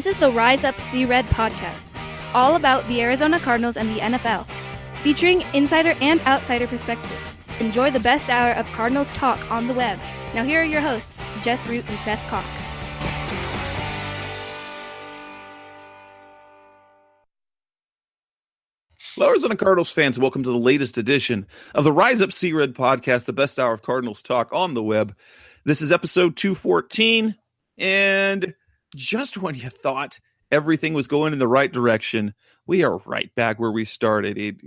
This is the Rise Up See Red podcast, all about the Arizona Cardinals and the NFL, featuring insider and outsider perspectives. Enjoy the best hour of Cardinals talk on the web. Now here are your hosts, Jess Root and Seth Cox. Hello, Arizona Cardinals fans. Welcome to the latest edition of the Rise Up See Red podcast, the best hour of Cardinals talk on the web. This is episode 214, and just when you thought everything was going in the right direction, we are right back where we started.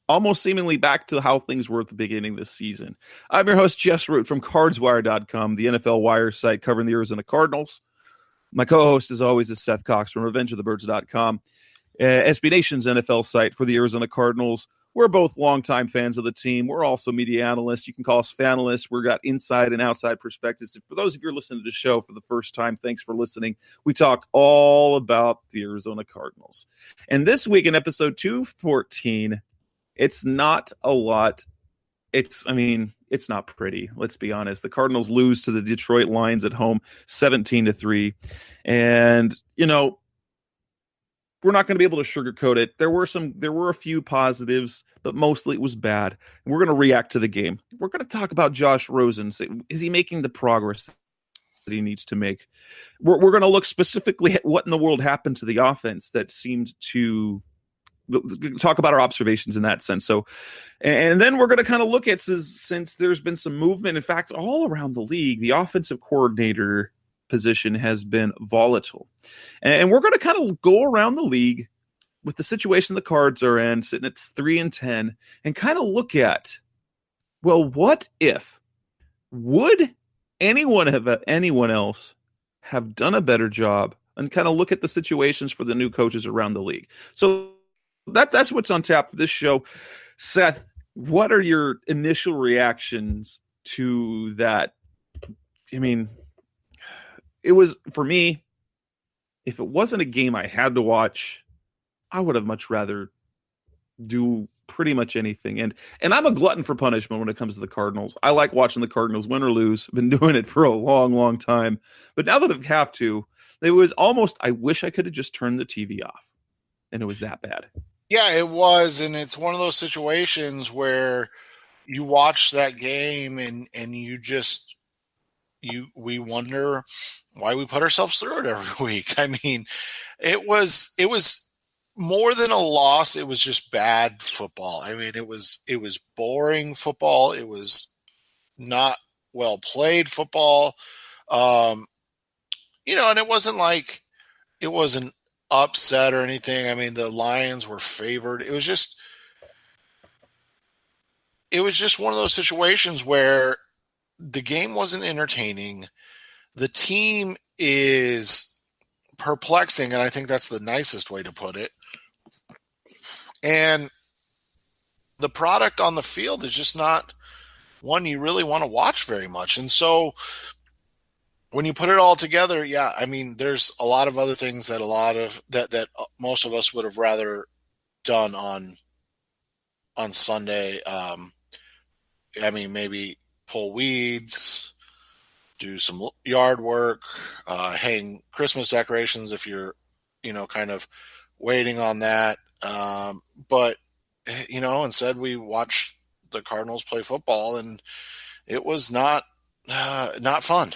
Almost seemingly back to how things were at the beginning of this season. I'm your host, Jess Root from CardsWire.com, the NFL Wire site covering the Arizona Cardinals. My co-host, as always, is Seth Cox from RevengeOfTheBirds.com. SB Nation's NFL site for the Arizona Cardinals. We're both longtime fans of the team. We're also media analysts. You can call us fanalists. We've got inside and outside perspectives. And for those of you who are listening to the show for the first time, thanks for listening. We talk all about the Arizona Cardinals. And this week in episode 214, it's not a lot. It's not pretty. Let's be honest. The Cardinals lose to the Detroit Lions at home 17-3. And, we're not going to be able to sugarcoat it. There were a few positives, but mostly it was bad. And we're going to react to the game. We're going to talk about Josh Rosen. Is he making the progress that he needs to make? We're going to look specifically at what in the world happened to the offense that seemed to talk about our observations in that sense. So, and then we're going to kind of look at, since there's been some movement, in fact, all around the league, the offensive coordinator position has been volatile. And we're going to kind of go around the league with the situation the Cards are in, sitting at 3-10, and kind of look at, well, what if? Would anyone else have done a better job? And kind of look at the situations for the new coaches around the league. So that's what's on tap for this show. Seth, what are your initial reactions to that? It was, for me, if it wasn't a game I had to watch, I would have much rather do pretty much anything. And I'm a glutton for punishment when it comes to the Cardinals. I like watching the Cardinals win or lose. I've been doing it for a long, long time. But now that I have to, it was almost, I wish I could have just turned the TV off. And it was that bad. Yeah, it was. And it's one of those situations where you watch that game and we wonder why we put ourselves through it every week. It was more than a loss. It was just bad football. It was boring football. It was not well played football. And it wasn't like it was an upset or anything. The Lions were favored. It was just one of those situations where the game wasn't entertaining. The team is perplexing, and I think that's the nicest way to put it. And the product on the field is just not one you really want to watch very much. And so when you put it all together, there's a lot of other things that most of us would have rather done on Sunday. Maybe pull weeds, do some yard work, hang Christmas decorations if you're, kind of waiting on that. But instead we watched the Cardinals play football, and it was not fun.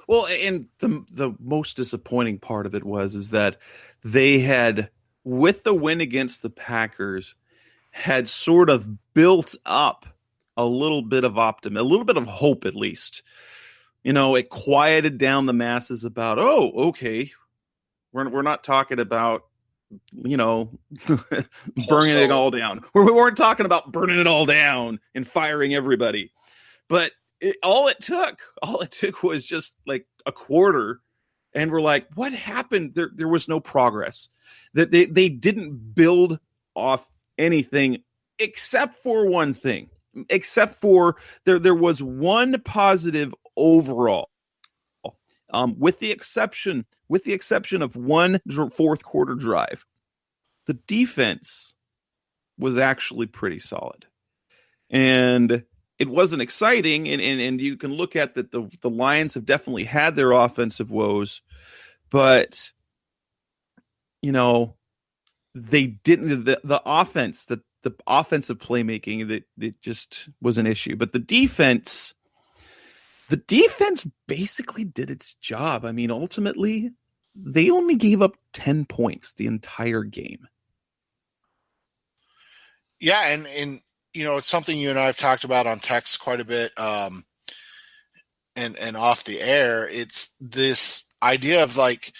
Well, and the most disappointing part of it is that they had, with the win against the Packers, had sort of built up a little bit of optimism, a little bit of hope, at least. It quieted down the masses about, okay, we're not talking about, burning it all down. We weren't talking about burning it all down and firing everybody. But all it took was just like a quarter, and we're like, what happened? There was no progress. That they didn't build off anything except for one thing. Except for there was one positive overall, with the exception of one fourth quarter drive. The defense was actually pretty solid, and it wasn't exciting. And you can look at that the Lions have definitely had their offensive woes, but they didn't, the offense, the offensive playmaking, that it just was an issue. But the defense basically did its job. I mean, ultimately, they only gave up 10 points the entire game. Yeah, and it's something you and I have talked about on text quite a bit, and off the air. It's this idea of like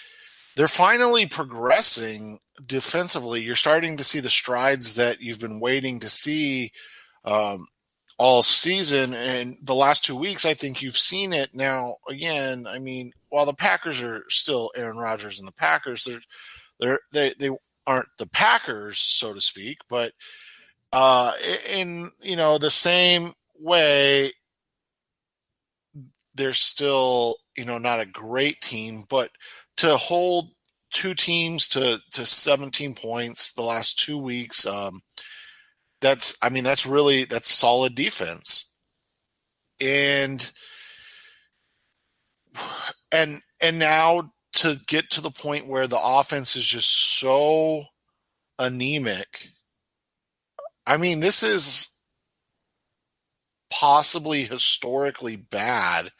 they're finally progressing defensively. You're starting to see the strides that you've been waiting to see all season, and the last 2 weeks, I think you've seen it now. Again, I mean, while the Packers are still Aaron Rodgers and the Packers, they aren't the Packers, so to speak, but in the same way, they're still not a great team, but to hold two teams to 17 points the last 2 weeks, that's solid defense. And now to get to the point where the offense is just so anemic. I mean, this is possibly historically bad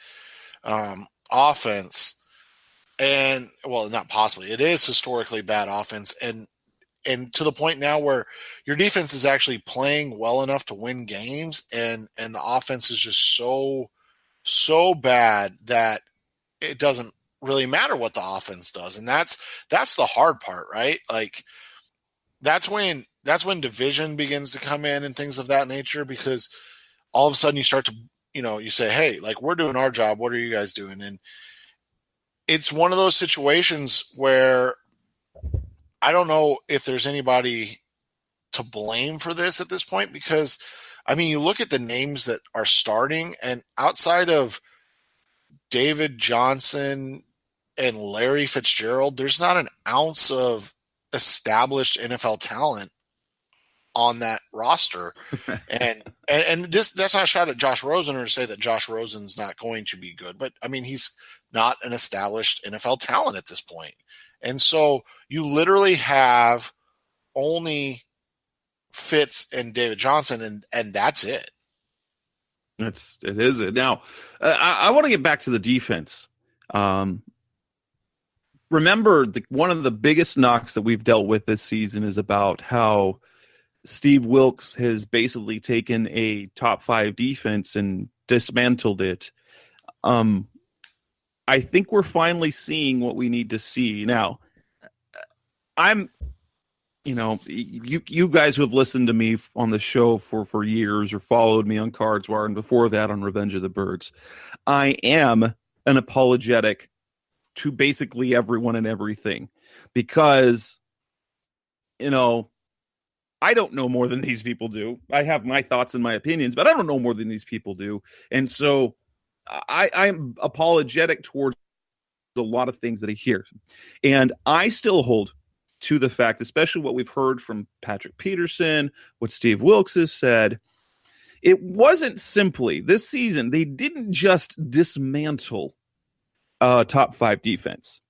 offense. And, well, not possibly. It is historically bad offense. And to the point now where your defense is actually playing well enough to win games, and the offense is just so bad that it doesn't really matter what the offense does. And that's the hard part, right? Like that's when division begins to come in and things of that nature, because all of a sudden you start to, you say, hey, like, we're doing our job. What are you guys doing? And it's one of those situations where I don't know if there's anybody to blame for this at this point, because, I mean, you look at the names that are starting, and outside of David Johnson and Larry Fitzgerald, there's not an ounce of established NFL talent on that roster. and that's not a shot at Josh Rosen or to say that Josh Rosen's not going to be good, but I mean, he's not an established NFL talent at this point. And so you literally have only Fitz and David Johnson, and that's it. It is it. Now, I want to get back to the defense. Remember, one of the biggest knocks that we've dealt with this season is about how Steve Wilks has basically taken a top 5 defense and dismantled it. I think we're finally seeing what we need to see. Now, you guys who have listened to me on the show for years or followed me on Cards Wire and before that on Revenge of the Birds, I am an apologetic to basically everyone and everything, because, I don't know more than these people do. I have my thoughts and my opinions, but I don't know more than these people do. And so I'm apologetic towards a lot of things that I hear. And I still hold to the fact, especially what we've heard from Patrick Peterson, what Steve Wilks has said, it wasn't simply this season. They didn't just dismantle top 5 defense.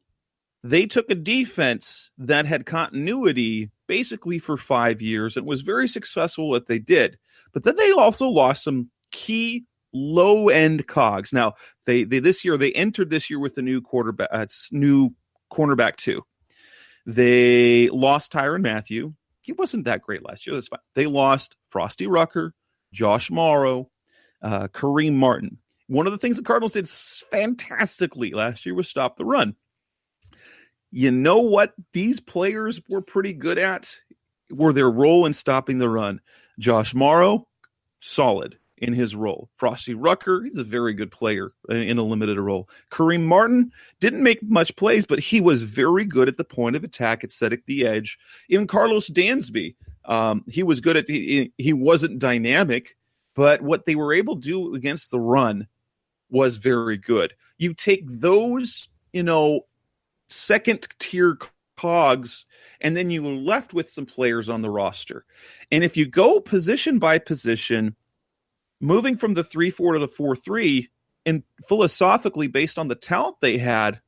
They took a defense that had continuity basically for 5 years and was very successful what they did. But then they also lost some key low-end cogs. Now, they entered this year with a new cornerback too. They lost Tyrann Mathieu. He wasn't that great last year. That's fine. They lost Frosty Rucker, Josh Morrow, Kareem Martin. One of the things the Cardinals did fantastically last year was stop the run. You know what these players were pretty good at? Were their role in stopping the run. Josh Morrow, solid in his role. Frosty Rucker, he's a very good player in a limited role. Kareem Martin didn't make much plays, but he was very good at the point of attack, at setting the edge. Even Carlos Dansby, he was good at he wasn't dynamic, but what they were able to do against the run was very good. You take those, second tier cogs, and then you were left with some players on the roster. And if you go position by position, moving from the 3-4 to the 4-3, and philosophically based on the talent they had,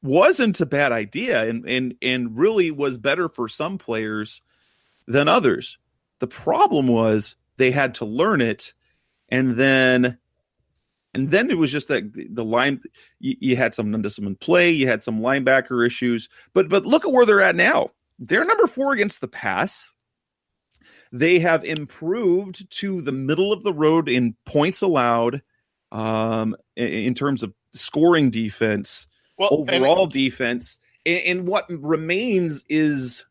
wasn't a bad idea and really was better for some players than others. The problem was they had to learn it, and then it was just that the line, you had some undisciplined play, you had some linebacker issues, but look at where they're at now. They're number 4 against the pass. They have improved to the middle of the road in points allowed, in terms of scoring defense, overall defense. And what remains is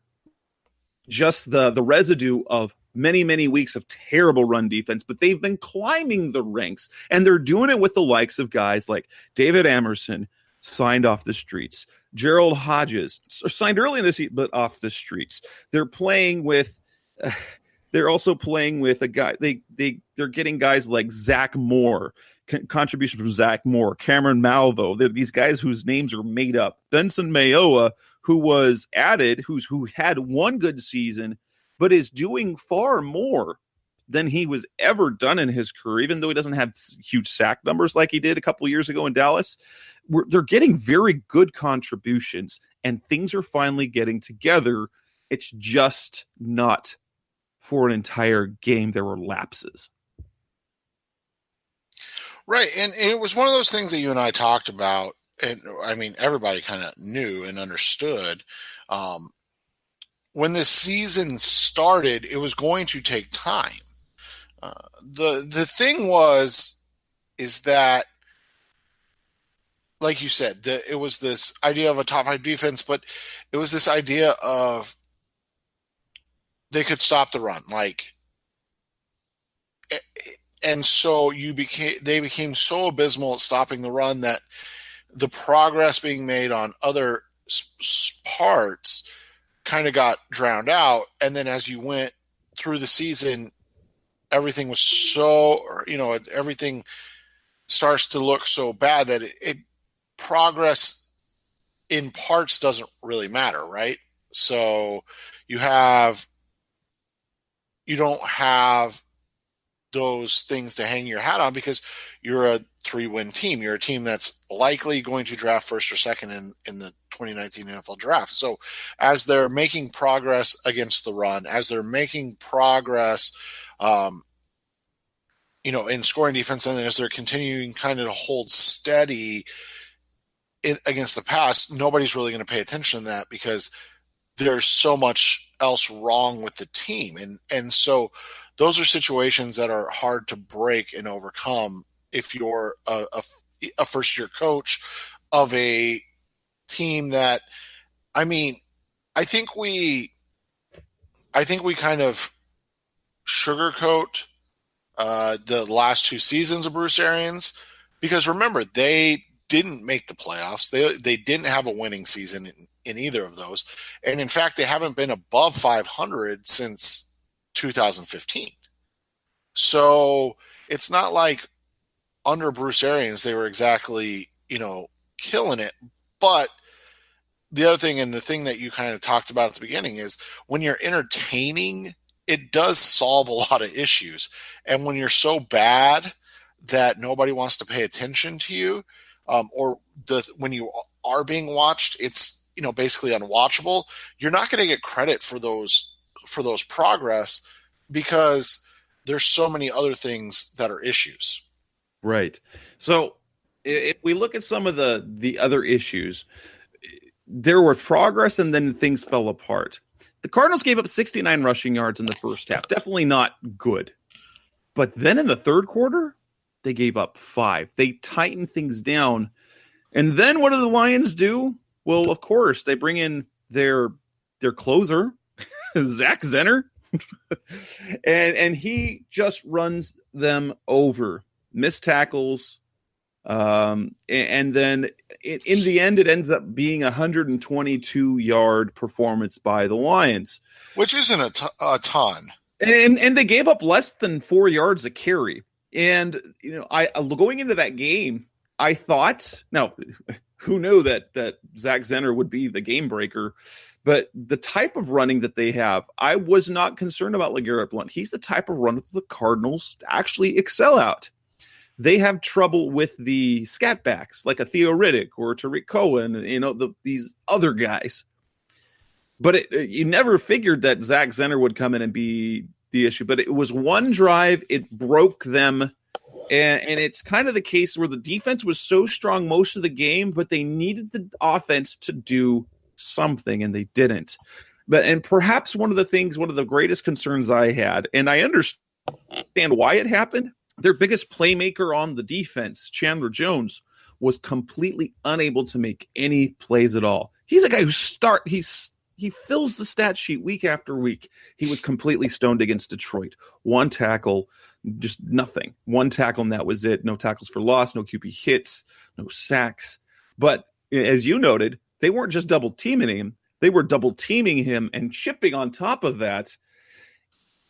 just the residue of many, many weeks of terrible run defense, but they've been climbing the ranks, and they're doing it with the likes of guys like David Amerson, signed off the streets. Gerald Hodges, signed early in the season, but off the streets. They're playing with... they're also playing with a guy. They're getting guys like Zach Moore, contribution from Zach Moore, Cameron Malvo. They're these guys whose names are made up. Benson Mayoa, who was added, who had one good season, but is doing far more than he was ever done in his career, even though he doesn't have huge sack numbers like he did a couple of years ago in Dallas. They're getting very good contributions, and things are finally getting together. It's just not for an entire game. There were lapses. Right. And it was one of those things that you and I talked about. And I mean, everybody kind of knew and understood. When this season started, it was going to take time. The thing is that, like you said, it was this idea of a top 5 defense, but it was this idea of they could stop the run, and so they became so abysmal at stopping the run that the progress being made on other parts kind of got drowned out. And then as you went through the season, everything was everything starts to look so bad that it progress in parts doesn't really matter, right? So you don't have those things to hang your hat on because you're a 3-win team. You're a team that's likely going to draft first or second in the 2019 NFL draft. So as they're making progress against the run, as they're making progress, in scoring defense, and as they're continuing kind of to hold steady against the pass, nobody's really going to pay attention to that because there's so much else wrong with the team. And so those are situations that are hard to break and overcome if you're a first-year coach of a team that, I think we kind of sugarcoat the last 2 seasons of Bruce Arians, because remember, they didn't make the playoffs. They didn't have a winning season in either of those. And in fact, they haven't been above 500 since 2015. So it's not like under Bruce Arians, they were exactly, killing it. But the other thing, and the thing that you kind of talked about at the beginning, is when you're entertaining, it does solve a lot of issues. And when you're so bad that nobody wants to pay attention to you, when you are being watched, it's, basically unwatchable. You're not going to get credit for those progress because there's so many other things that are issues. Right. So if we look at some of the other issues, there were progress and then things fell apart. The Cardinals gave up 69 rushing yards in the first half. Definitely not good. But then in the third quarter, they gave up 5. They tightened things down. And then what do the Lions do? Well, of course, they bring in their closer, Zach Zenner, and he just runs them over, missed tackles, and then in the end, it ends up being a 122-yard performance by the Lions, which isn't a ton. And they gave up less than 4 yards a carry. And I going into that game, I thought, now, who knew that Zach Zenner would be the game breaker? But the type of running that they have, I was not concerned about LeGarrette Blount. He's the type of runner that the Cardinals actually excel at. they have trouble with the scat backs, like a Theo Riddick or Tariq Cohen, these other guys. But you never figured that Zach Zenner would come in and be the issue. But it was one drive, it broke them. And it's kind of the case where the defense was so strong most of the game, but they needed the offense to do something, and they didn't. And perhaps one of the greatest concerns I had, and I understand why it happened, their biggest playmaker on the defense, Chandler Jones, was completely unable to make any plays at all. He's a guy he fills the stat sheet week after week. He was completely stoned against Detroit. One tackle, just nothing. One tackle, and that was it. No tackles for loss, no QB hits, no sacks. But as you noted, they weren't just double teaming him. They were double teaming him and chipping on top of that.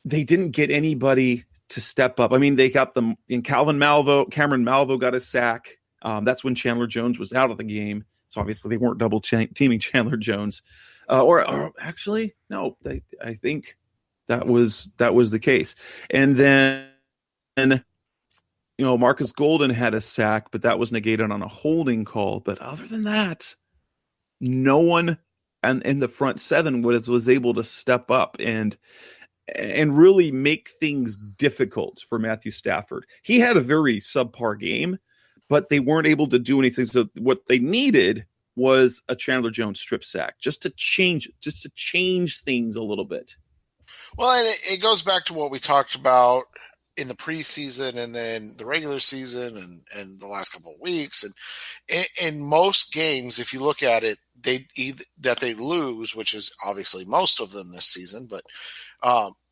They didn't get anybody to step up. I mean, they got them in Cameron Malvo got a sack. That's when Chandler Jones was out of the game. So obviously they weren't double teaming Chandler Jones. Or actually, no, I think that was the case. And then, Marcus Golden had a sack, but that was negated on a holding call. But other than that, no one in the front seven was able to step up and really make things difficult for Matthew Stafford. He had a very subpar game, but they weren't able to do anything. So what they needed was a Chandler Jones strip sack just to change things a little bit. Well, and it goes back to what we talked about in the preseason and then the regular season and the last couple of weeks. And in most games, if you look at it, they lose, which is obviously most of them this season, but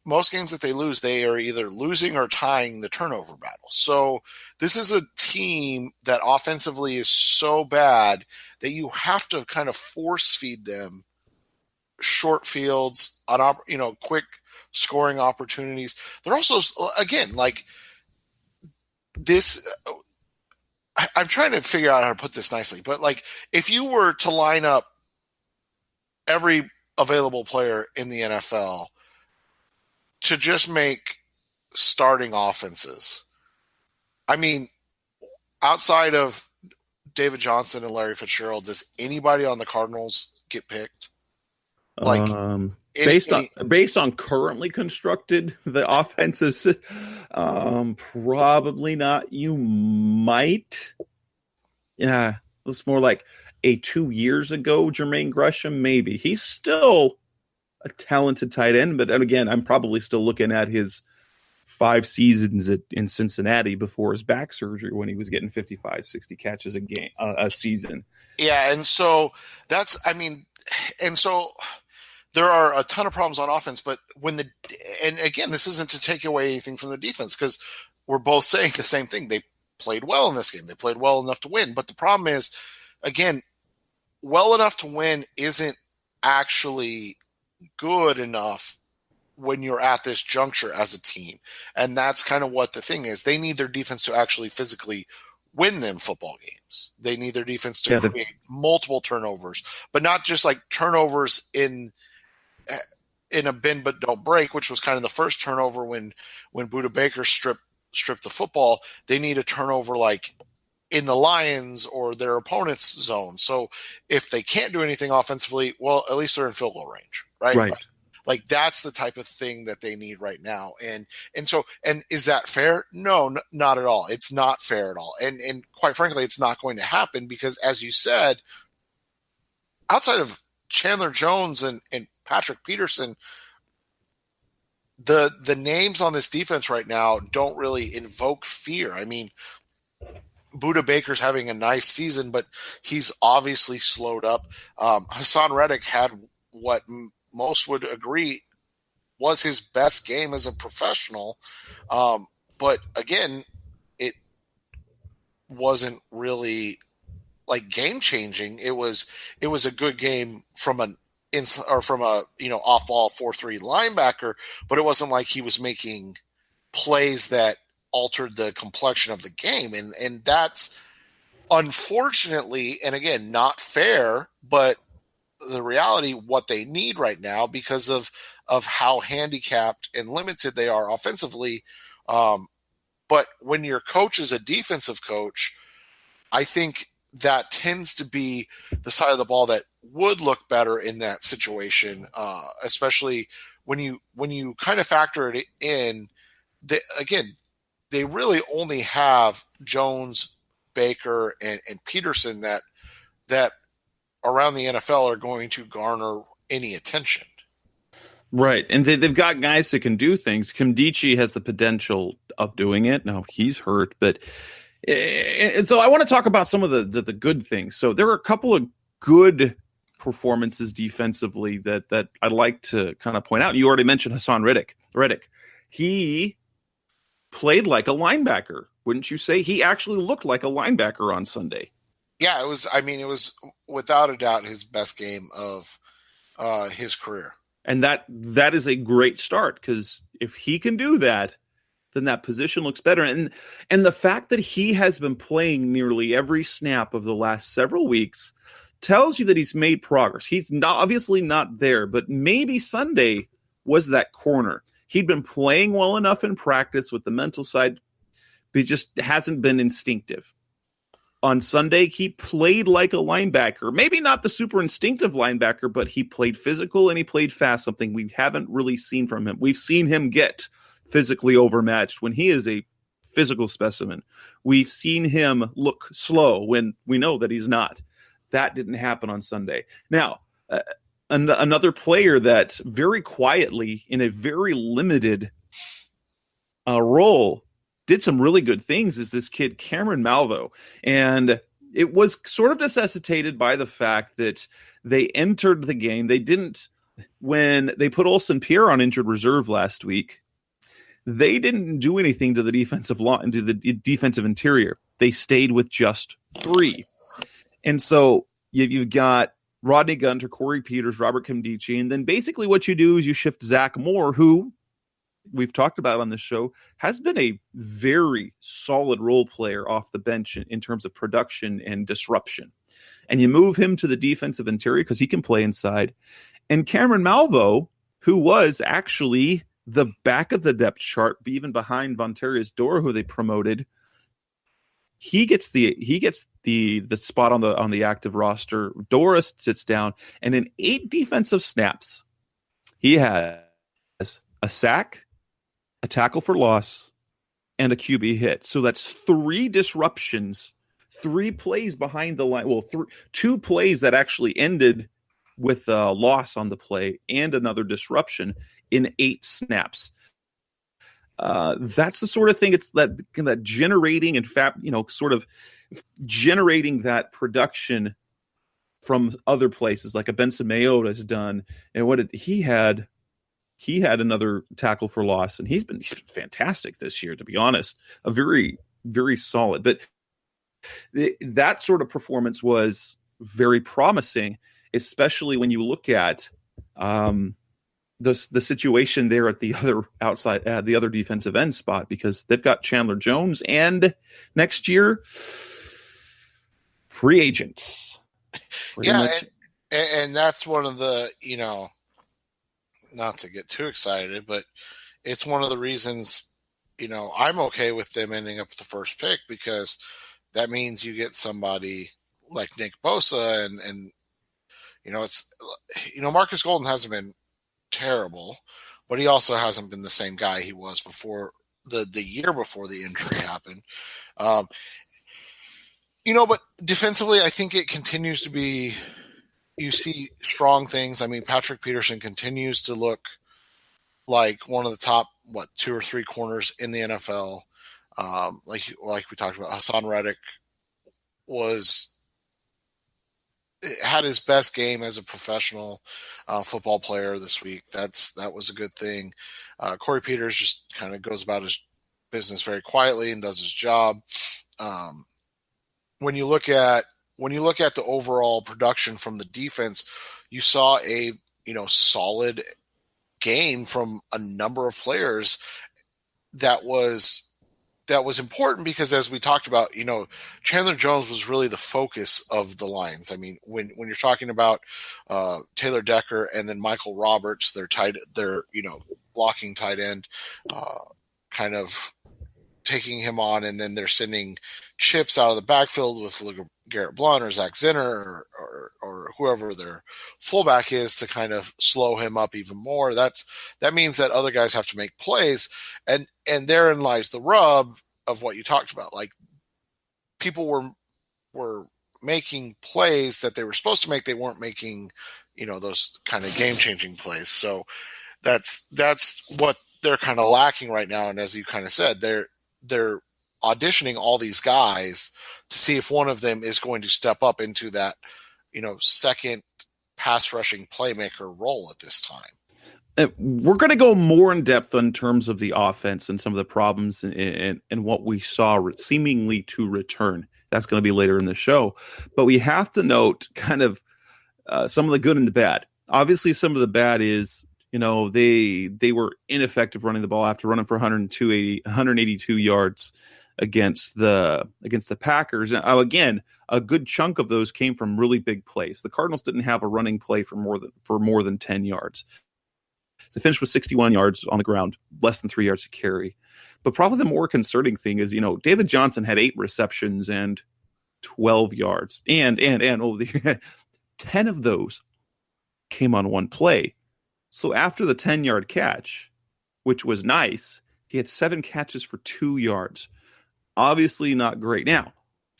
most games that they lose, they are either losing or tying the turnover battle. So this is a team that offensively is so bad that you have to kind of force feed them short fields, quick scoring opportunities. They're also, again, like this. I'm trying to figure out how to put this nicely, but like if you were to line up every available player in the NFL to just make starting offenses, I mean, outside of David Johnson and Larry Fitzgerald, does anybody on the Cardinals get picked? Like based on currently constructed the offenses, probably not. You might, yeah. It's more like a 2 years ago Jermaine Gresham. Maybe he's still a talented tight end, but again, I'm probably still looking at his 5 seasons in Cincinnati before his back surgery when he was getting 55, 60 catches a season. Yeah, and so there are a ton of problems on offense, but and again, this isn't to take away anything from the defense because we're both saying the same thing. They played well in this game. They played well enough to win, but the problem is, again, well enough to win isn't actually good enough when you're at this juncture as a team. And that's kind of what the thing is. They need their defense to actually physically win them football games. They need their defense to create multiple turnovers, but not just like turnovers in a bend but don't break, which was kind of the first turnover when Budda Baker stripped the football. They need a turnover like in the Lions or their opponent's zone. So if they can't do anything offensively, well, at least they're in field goal range, right? Right. Like that's the type of thing that they need right now. And is that fair? No, not at all. It's not fair at all. And quite frankly, it's not going to happen because, as you said, outside of Chandler Jones and Patrick Peterson, the names on this defense right now don't really invoke fear. I mean, Budda Baker's having a nice season, but he's obviously slowed up. Hassan Reddick had what most would agree was his best game as a professional. But again, it wasn't really like game changing. It was a good game from a off ball 4-3 linebacker, but it wasn't like he was making plays that altered the complexion of the game. And that's unfortunately, and again, not fair, but the reality, what they need right now because of how handicapped and limited they are offensively. But when your coach is a defensive coach, I think that tends to be the side of the ball that would look better in that situation, especially when you kind of factor it in. They really only have Jones, Baker, and Peterson that around the NFL are going to garner any attention. Right. And they've got guys that can do things. Kimdichie has the potential of doing it. Now, he's hurt, but and so I want to talk about some of the good things. So there were a couple of good performances defensively that I'd like to kind of point out. You already mentioned Hassan Reddick. He played like a linebacker, wouldn't you say? He actually looked like a linebacker on Sunday. Yeah, it was without a doubt his best game of his career. And that is a great start, because if he can do that, then that position looks better. And the fact that he has been playing nearly every snap of the last several weeks tells you that he's made progress. He's obviously not there, but maybe Sunday was that corner. He'd been playing well enough in practice with the mental side, but he just hasn't been instinctive. On Sunday, he played like a linebacker. Maybe not the super instinctive linebacker, but he played physical and he played fast, something we haven't really seen from him. We've seen him get physically overmatched when he is a physical specimen. We've seen him look slow when we know that he's not. That didn't happen on Sunday. Now, another player that very quietly, in a very limited role, did some really good things is this kid, Cameron Malvo. And it was sort of necessitated by the fact that they entered the game. They didn't, when they put Olsen Pierre on injured reserve last week, they didn't do anything to the defensive line, to the defensive interior. They stayed with just 3. And so you've got Rodney Gunter, Corey Peters, Robert Kimdichie, and then basically what you do is you shift Zach Moore, who we've talked about on this show, has been a very solid role player off the bench in terms of production and disruption. And you move him to the defensive interior because he can play inside. And Cameron Malvo, who was actually the back of the depth chart, even behind Vontarius Dora, who they promoted, he gets the spot on the active roster. Dora sits down, and in 8 defensive snaps, he has a sack, a tackle for loss, and a QB hit. So that's 3 disruptions, 3 plays behind the line. Well, 2 plays that actually ended with a loss on the play and another disruption in 8 snaps. That's the sort of thing. It's that generating and sort of generating that production from other places, like a Benson Mayotte has done. And he had another tackle for loss, and he's been fantastic this year, to be honest. A very, very solid. But that sort of performance was very promising, especially when you look at the situation there at the other outside, the other defensive end spot, because they've got Chandler Jones and next year free agents. And that's one of the, not to get too excited, but it's one of the reasons, I'm okay with them ending up with the first pick, because that means you get somebody like Nick Bosa and it's, Marcus Golden hasn't been terrible, but he also hasn't been the same guy he was before the year before the injury happened. But defensively, I think it continues to be, you see strong things. I mean, Patrick Peterson continues to look like one of the top, 2 or 3 corners in the NFL. Like we talked about, Hassan Reddick had his best game as a professional football player this week. That was a good thing. Corey Peters just kind of goes about his business very quietly and does his job. When you look at the overall production from the defense, you saw a solid game from a number of players that was important, because as we talked about, Chandler Jones was really the focus of the Lions. I mean, when you're talking about Taylor Decker and then Michael Roberts, their blocking tight end, kind of taking him on, and then they're sending chips out of the backfield with Garrett Blount or Zach Zinner or whoever their fullback is to kind of slow him up even more. That means that other guys have to make plays, and therein lies the rub of what you talked about. Like, people were making plays that they were supposed to make. They weren't making, those kind of game-changing plays. So that's what they're kind of lacking right now. And as you kind of said, they're auditioning all these guys to see if one of them is going to step up into that, second pass rushing playmaker role at this time. We're going to go more in depth in terms of the offense and some of the problems and what we saw seemingly to return. That's going to be later in the show. But we have to note kind of some of the good and the bad. Obviously, some of the bad is, they were ineffective running the ball after running for 182 yards against the Packers. And again, a good chunk of those came from really big plays. The Cardinals didn't have a running play for more than 10 yards. They finished with 61 yards on the ground, less than 3 yards to carry. But probably the more concerning thing is, David Johnson had 8 receptions and 12 yards. And over the 10 of those came on one play. So after the 10-yard catch, which was nice, he had 7 catches for 2 yards. Obviously not great. Now,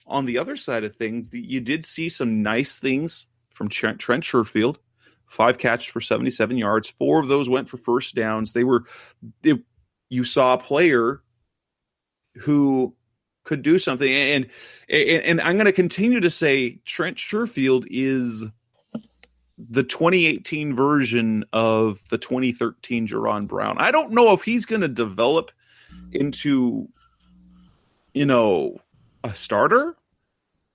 on the other side of things, you did see some nice things from Trent Sherfield. 5 catches for 77 yards. 4 of those went for first downs. You saw a player who could do something. And I'm going to continue to say Trent Sherfield is the 2018 version of the 2013 Jerron Brown. I don't know if he's going to develop into, a starter,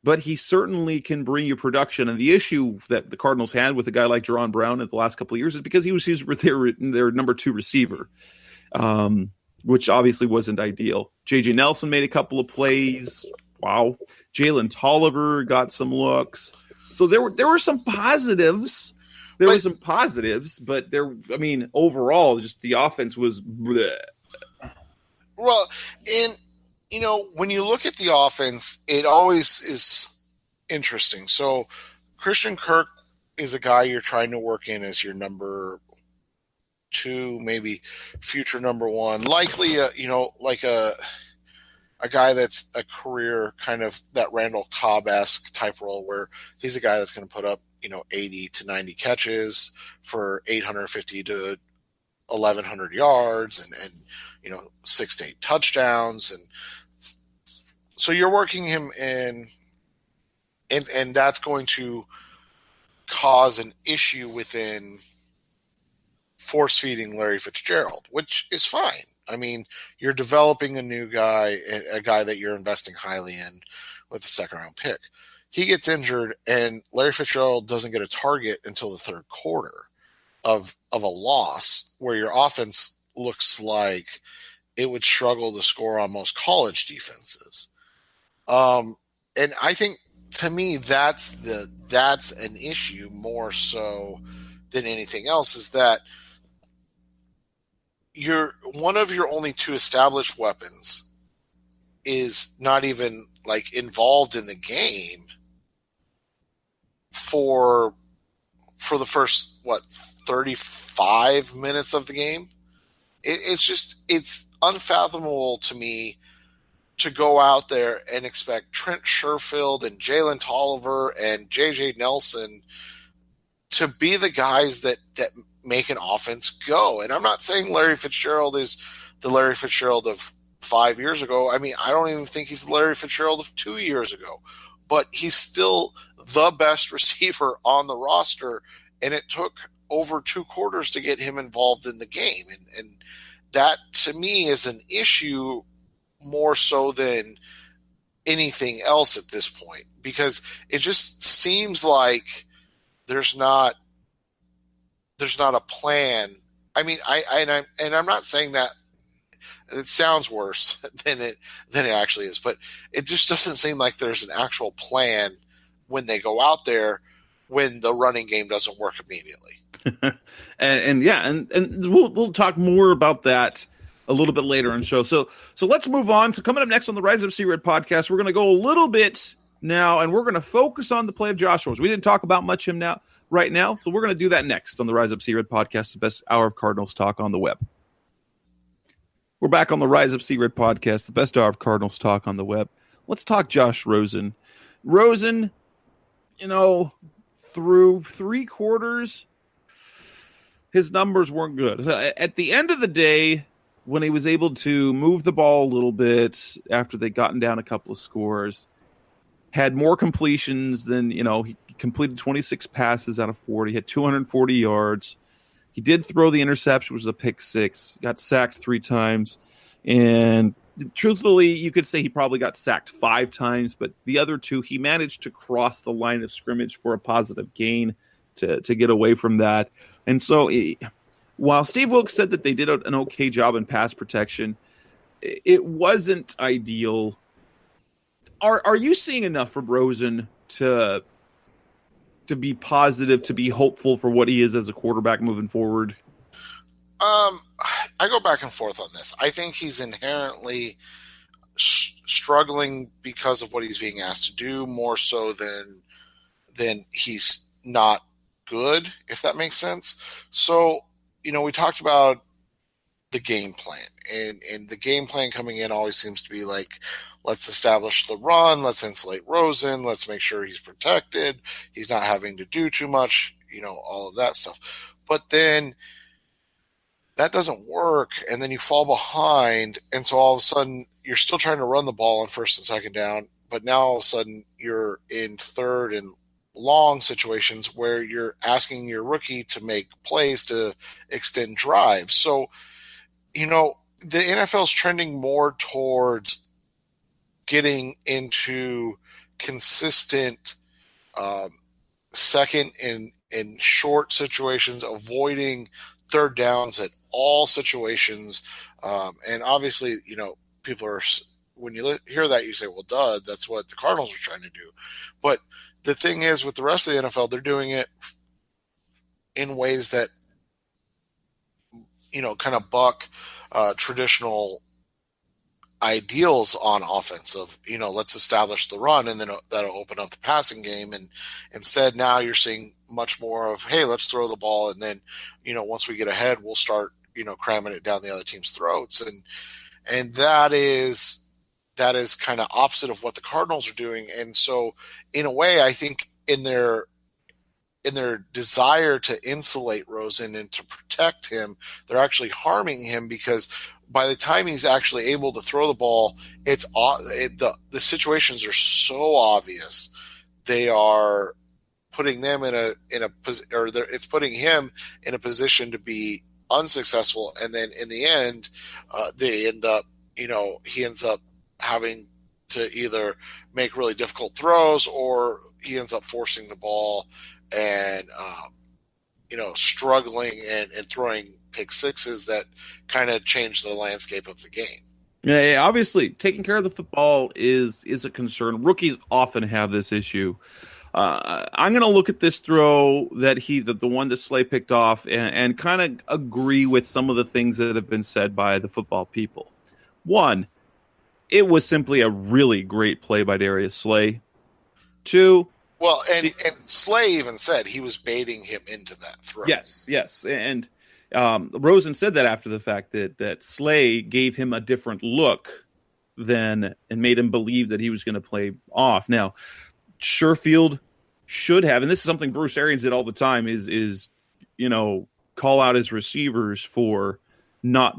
but he certainly can bring you production. And the issue that the Cardinals had with a guy like Jerron Brown in the last couple of years is because he was their number 2 receiver, which obviously wasn't ideal. J.J. Nelson made a couple of plays. Wow. Jalen Tolliver got some looks. So there were some positives. But overall, just the offense was bleh. Well, and when you look at the offense, it always is interesting. So Christian Kirk is a guy you're trying to work in as your number 2, maybe future number 1, likely a guy that's a career kind of that Randall Cobb-esque type role where he's a guy that's going to put up, 80 to 90 catches for 850 to 1,100 yards and 6 to 8 touchdowns. And so you're working him in, and that's going to cause an issue within force feeding Larry Fitzgerald, which is fine. I mean, you're developing a new guy, a guy that you're investing highly in with a 2nd-round pick. He gets injured, and Larry Fitzgerald doesn't get a target until the 3rd quarter of a loss, where your offense looks like it would struggle to score on most college defenses. And I think, to me, that's an issue more so than anything else, is that one of your only 2 established weapons is not even involved in the game for the first 35 minutes of the game. It's unfathomable to me to go out there and expect Trent Sherfield and Jalen Tolliver and J.J. Nelson to be the guys that make an offense go. And I'm not saying Larry Fitzgerald is the Larry Fitzgerald of 5 years ago. I mean, I don't even think he's the Larry Fitzgerald of 2 years ago, but he's still the best receiver on the roster. And it took over 2 quarters to get him involved in the game. And that, to me, is an issue more so than anything else at this point, because it just seems like there's not a plan. I mean, I'm not saying that it sounds worse than it actually is, but it just doesn't seem like there's an actual plan when they go out there when the running game doesn't work immediately. and we'll talk more about that a little bit later in the show. So let's move on. So coming up next on the Rise Up See Red podcast, we're going to go a little bit now, and we're going to focus on the play of Josh Rosen. We didn't talk about much him right now, so we're going to do that next on the Rise Up See Red podcast, the best hour of Cardinals talk on the web. We're back on the Rise Up See Red podcast, the best hour of Cardinals talk on the web. Let's talk Josh Rosen. Rosen, through 3 quarters, his numbers weren't good. So at the end of the day, when he was able to move the ball a little bit after they'd gotten down a couple of scores, had more completions than, he completed 26 passes out of 40, had 240 yards. He did throw the interception, which was a pick 6, got sacked 3 times. And truthfully, you could say he probably got sacked 5 times, but the other 2, he managed to cross the line of scrimmage for a positive gain to get away from that. And so while Steve Wilkes said that they did an okay job in pass protection, it wasn't ideal. Are you seeing enough from Rosen to be positive, to be hopeful for what he is as a quarterback moving forward? I go back and forth on this. I think he's inherently struggling because of what he's being asked to do, more so than he's not good, if that makes sense. So, we talked about the game plan, and the game plan coming in always seems to be like, let's establish the run, let's insulate Rosen, let's make sure he's protected, he's not having to do too much, all of that stuff. But then that doesn't work, and then you fall behind, and so all of a sudden you're still trying to run the ball on first and second down, but now all of a sudden you're in third and long situations where you're asking your rookie to make plays to extend drives. So, the NFL is trending more towards getting into consistent second and short situations, avoiding third downs at all situations. And obviously, people are, when you hear that, you say, well, duh, that's what the Cardinals are trying to do. But the thing is, with the rest of the NFL, they're doing it in ways that, kind of buck traditional ideals on offense of, let's establish the run, and then that'll open up the passing game. And instead, now you're seeing much more of, hey, let's throw the ball, and then, once we get ahead, we'll start, cramming it down the other team's throats. And that is kind of opposite of what the Cardinals are doing. And so, in a way, I think in their desire to insulate Rosen and to protect him, they're actually harming him, because by the time he's actually able to throw the ball, the situations are so obvious. They are putting them it's putting him in a position to be unsuccessful, and then in the end, he ends up having to either make really difficult throws, or he ends up forcing the ball and struggling and throwing pick 6s that kind of change the landscape of the game. Yeah, obviously taking care of the football is a concern. Rookies often have this issue. I'm going to look at this throw that the one that Slay picked off, and kind of agree with some of the things that have been said by the football people. One, it was simply a really great play by Darius Slay. 2, well, and Slay even said he was baiting him into that throw. Yes, and Rosen said that after the fact that Slay gave him a different look and made him believe that he was going to play off. Now, Sherfield should have, and this is something Bruce Arians did all the time, is call out his receivers for not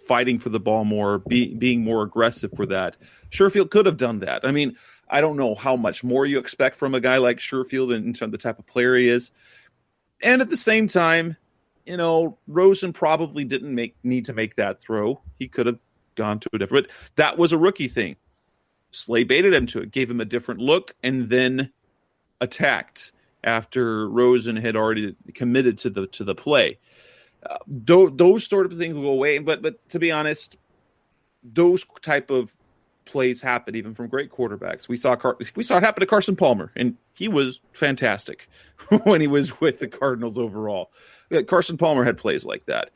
fighting for the ball more, being more aggressive for that. Sherfield could have done that. I mean, I don't know how much more you expect from a guy like Sherfield in terms of the type of player he is. And at the same time, Rosen probably didn't need to make that throw. He could have gone to a different, but that was a rookie thing. Slay baited him to it, gave him a different look, and then attacked after Rosen had already committed to the play. Those sort of things will go away, but to be honest, those type of plays happen even from great quarterbacks. We saw it happen to Carson Palmer, and he was fantastic when he was with the Cardinals overall. Carson Palmer had plays like that.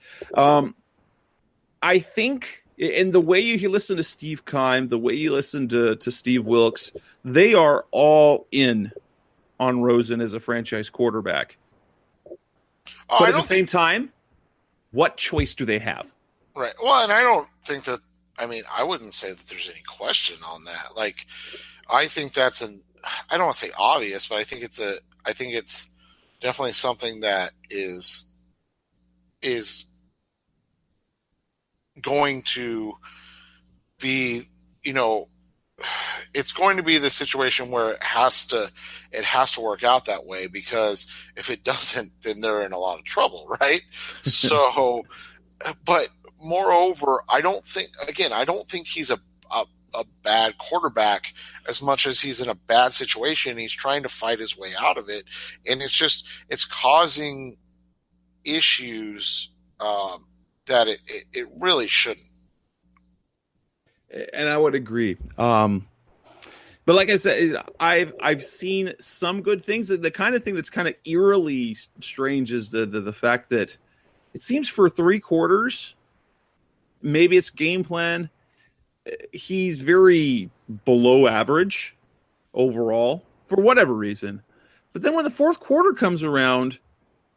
I think in the way you listen to Steve Keim, the way you listen to Steve Wilkes, they are all in on Rosen as a franchise quarterback. But at the same time, what choice do they have? Right. Well, and I don't think that, I wouldn't say that there's any question on that. Like, I think that's I don't want to say obvious, but I think it's definitely something that is going to be, it's going to be the situation where it has to work out that way, because if it doesn't, then they're in a lot of trouble, right? So, but moreover, I don't think he's a bad quarterback as much as he's in a bad situation. He's trying to fight his way out of it, and it's causing issues that it really shouldn't. And I would agree. But like I said, I've seen some good things. The kind of thing that's kind of eerily strange is the fact that it seems for 3 quarters, maybe it's game plan, he's very below average overall for whatever reason. But then when the 4th quarter comes around,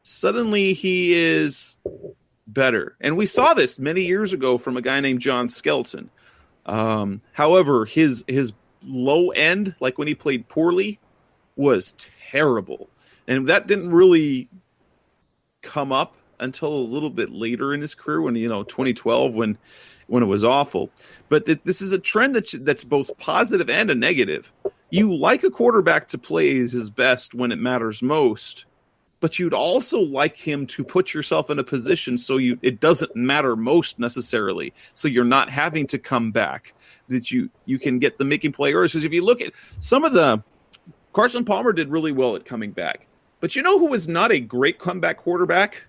suddenly he is better. And we saw this many years ago from a guy named John Skelton. However, his low end, like when he played poorly, was terrible. And that didn't really come up until a little bit later in his career, when 2012, when it was awful. But this is a trend that's both positive and a negative. You like a quarterback to play his best when it matters most, but you'd also like him to put yourself in a position so it doesn't matter most necessarily, so you're not having to come back, that you can get the making play errors. Because if you look at some of the – Carson Palmer did really well at coming back. But you know who was not a great comeback quarterback?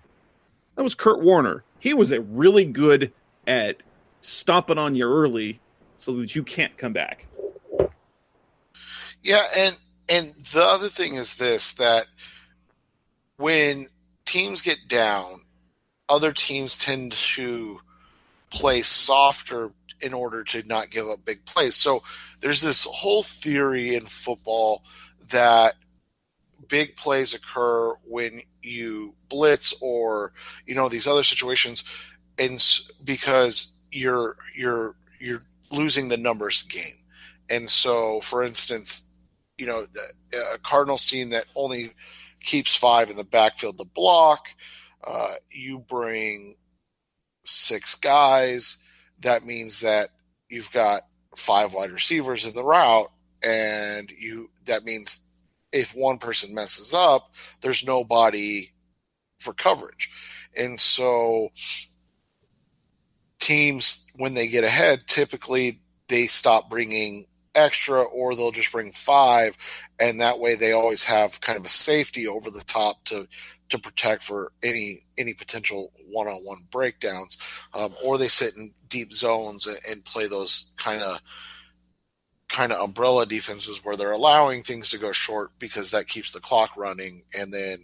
That was Kurt Warner. He was a really good at stomping on you early so that you can't come back. Yeah, and the other thing is this, that when teams get down, other teams tend to play softer in order to not give up big plays. So there's this whole theory in football that big plays occur when you blitz or these other situations, and because you're losing the numbers game. And so, for instance, a Cardinals team that only keeps 5 in the backfield to block, you bring 6 guys. That means that you've got 5 wide receivers in the route, and that means if one person messes up, there's nobody for coverage. And so teams, when they get ahead, typically they stop bringing extra, or they'll just bring 5, and that way they always have kind of a safety over the top to protect for any potential one-on-one breakdowns, or they sit in deep zones and play those kind of umbrella defenses where they're allowing things to go short because that keeps the clock running, and then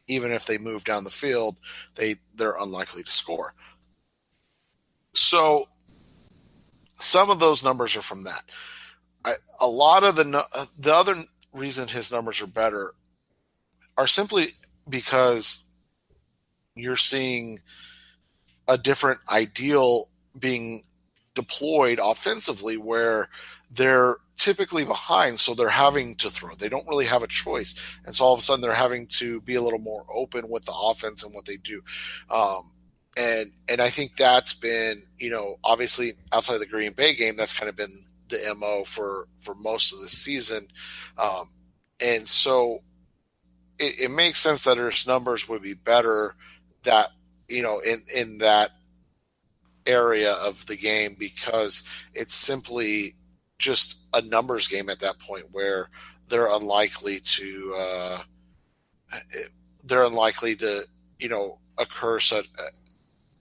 even if they move down the field, they're unlikely to score. So some of those numbers are from that. A lot of the other reason his numbers are better are simply because you're seeing a different ideal being deployed offensively, where they're typically behind, so they're having to throw. They don't really have a choice, and so all of a sudden they're having to be a little more open with the offense and what they do. And I think that's been, obviously outside of the Green Bay game, that's kind of been the MO for most of the season. And so it makes sense that his numbers would be better that, in that area of the game, because it's simply just a numbers game at that point where they're unlikely to occur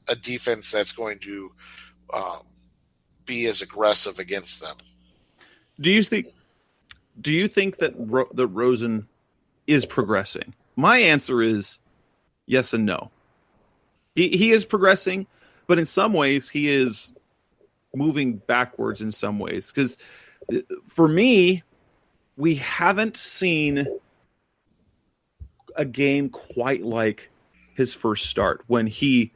a defense that's going to be as aggressive against them. Do you think that Rosen is progressing? My answer is yes and no. He is progressing, but in some ways he is moving backwards in some ways. Because for me, we haven't seen a game quite like his first start when he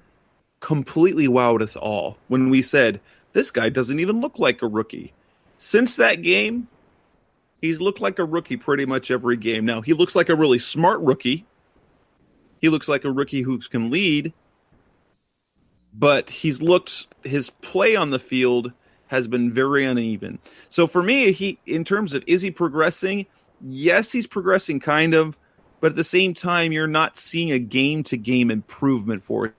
completely wowed us all. When we said, this guy doesn't even look like a rookie. Since that game, he's looked like a rookie pretty much every game. Now, he looks like a really smart rookie. He looks like a rookie who can lead. But his play on the field has been very uneven. So for me, in terms of, is he progressing? Yes, he's progressing kind of. But at the same time, you're not seeing a game-to-game improvement for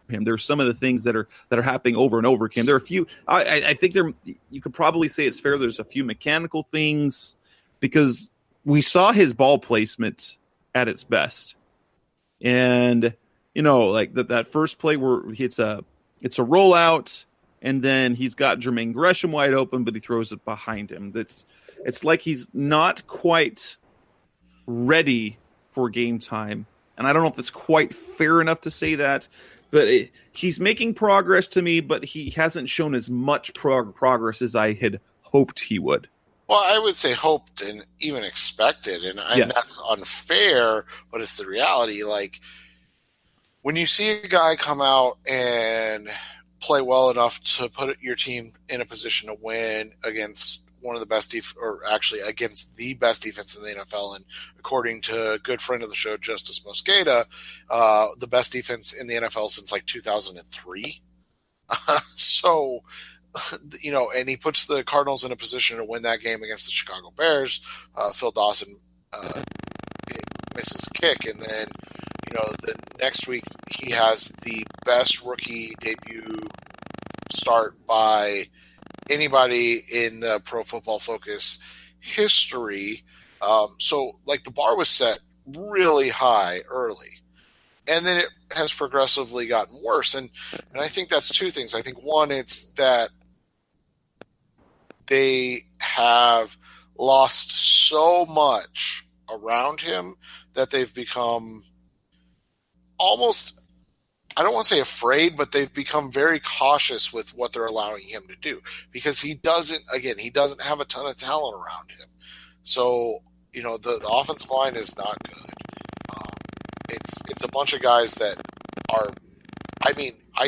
him. There's some of the things that are happening over and over again. There are a few. I think you could probably say it's fair. There's a few mechanical things because we saw his ball placement at its best, and like that first play where it's a rollout, and then he's got Jermaine Gresham wide open, but he throws it behind him. It's like he's not quite ready for game time. And I don't know if that's quite fair enough to say that, but he's making progress to me, but he hasn't shown as much progress as I had hoped he would. Well, I would say hoped and even expected, and that's unfair, but it's the reality. Like, when you see a guy come out and play well enough to put your team in a position to win against one of the best against the best defense in the NFL, and according to a good friend of the show, Justice Mosqueda, the best defense in the NFL since like 2003. So, and he puts the Cardinals in a position to win that game against the Chicago Bears. Phil Dawson misses a kick, and then the next week he has the best rookie debut start by anybody in the Pro Football Focus history. So like the bar was set really high early, and then it has progressively gotten worse. And I think that's two things. I think one, it's that they have lost so much around him that they've become almost, I don't want to say afraid, but they've become very cautious with what they're allowing him to do, because he doesn't have a ton of talent around him. So, the offensive line is not good. It's a bunch of guys that are, I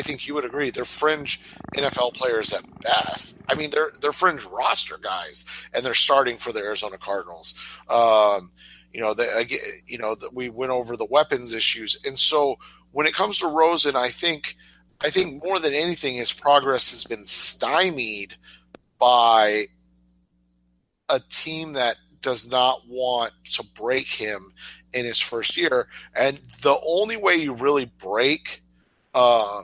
think you would agree, they're fringe NFL players at best. They're fringe roster guys, and they're starting for the Arizona Cardinals. We went over the weapons issues, and so when it comes to Rosen, I think more than anything, his progress has been stymied by a team that does not want to break him in his first year. And the only way you really break a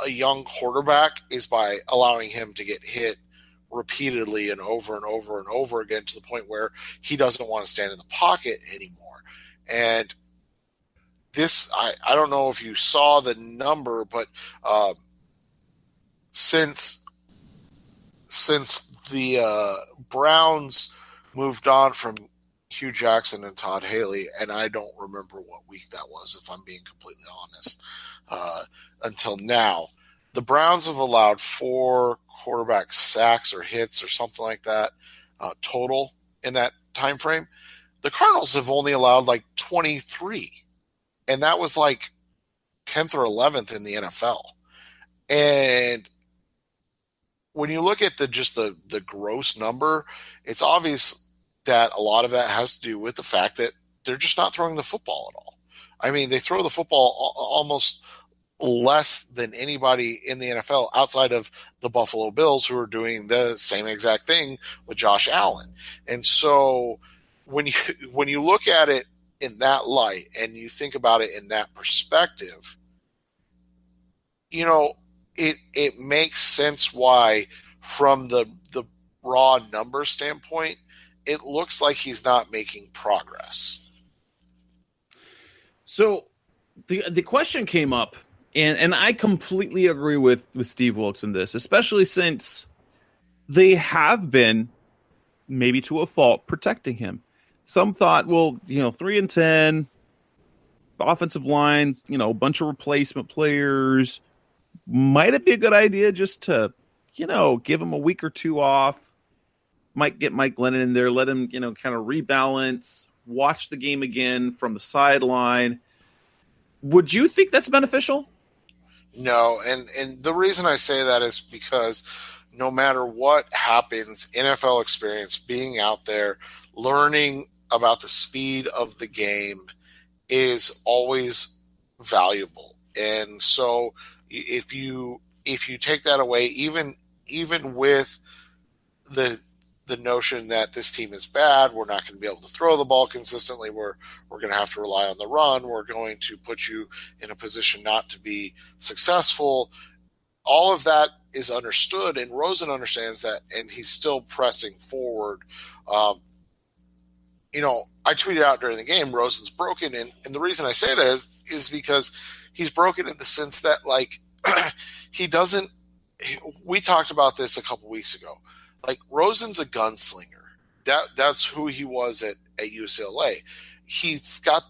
young quarterback is by allowing him to get hit repeatedly and over and over and over again, to the point where he doesn't want to stand in the pocket anymore. And this, I don't know if you saw the number, but since the Browns moved on from Hugh Jackson and Todd Haley, and I don't remember what week that was, if I'm being completely honest, until now, the Browns have allowed 4 quarterback sacks or hits or something like that total in that time frame. The Cardinals have only allowed like 23. And that was like 10th or 11th in the NFL. And when you look at the gross number, it's obvious that a lot of that has to do with the fact that they're just not throwing the football at all. They throw the football almost less than anybody in the NFL outside of the Buffalo Bills, who are doing the same exact thing with Josh Allen. And so when you look at it in that light, and you think about it in that perspective, it makes sense why, from the raw number standpoint, it looks like he's not making progress. So the question came up, and I completely agree with Steve Wilkes in this, especially since they have been, maybe to a fault, protecting him. Some thought, 3-10, offensive lines, a bunch of replacement players, might it be a good idea just to, give him a week or two off? Might get Mike Glennon in there, let him, kind of rebalance, watch the game again from the sideline. Would you think that's beneficial? No, and the reason I say that is because no matter what happens, NFL experience, being out there, learning about the speed of the game is always valuable. And so if you take that away, even with the notion that this team is bad, we're not going to be able to throw the ball consistently, we're going to have to rely on the run, we're going to put you in a position not to be successful, all of that is understood, and Rosen understands that, and he's still pressing forward. I tweeted out during the game, Rosen's broken, and the reason I say that is because he's broken in the sense that, like, he doesn't – we talked about this a couple weeks ago. Like, Rosen's a gunslinger. That's who he was at UCLA. He's got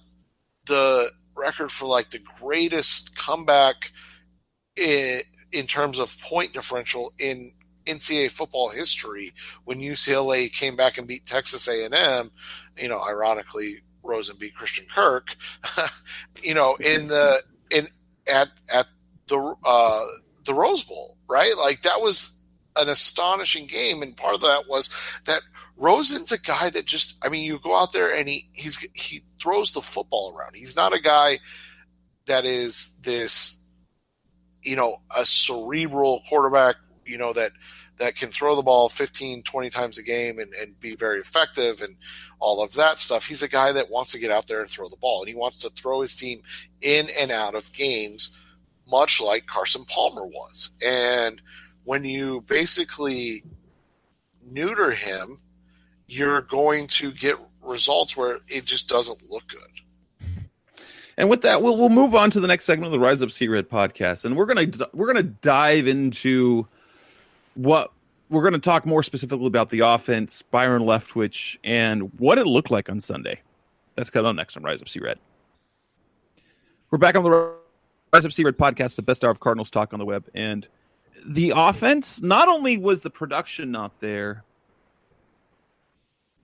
the record for, like, the greatest comeback in terms of point differential in NCAA football history when UCLA came back and beat Texas A&M. Ironically, Rosen beat Christian Kirk. At the Rose Bowl, right? Like, that was an astonishing game, and part of that was that Rosen's a guy that just, you go out there and he throws the football around. He's not a guy that is this, a cerebral quarterback, that can throw the ball 15, 20 times a game and be very effective and all of that stuff. He's a guy that wants to get out there and throw the ball, and he wants to throw his team in and out of games, much like Carson Palmer was. And when you basically neuter him, you're going to get results where it just doesn't look good. And with that, we'll move on to the next segment of the Rise Up See Red podcast, and we're gonna dive into what we're going to talk more specifically about the offense, Byron Leftwich, and what it looked like on Sunday. That's coming up next on Rise Up See Red. We're back on the Rise Up See Red podcast, the best hour of Cardinals talk on the web, and the offense, not only was the production not there,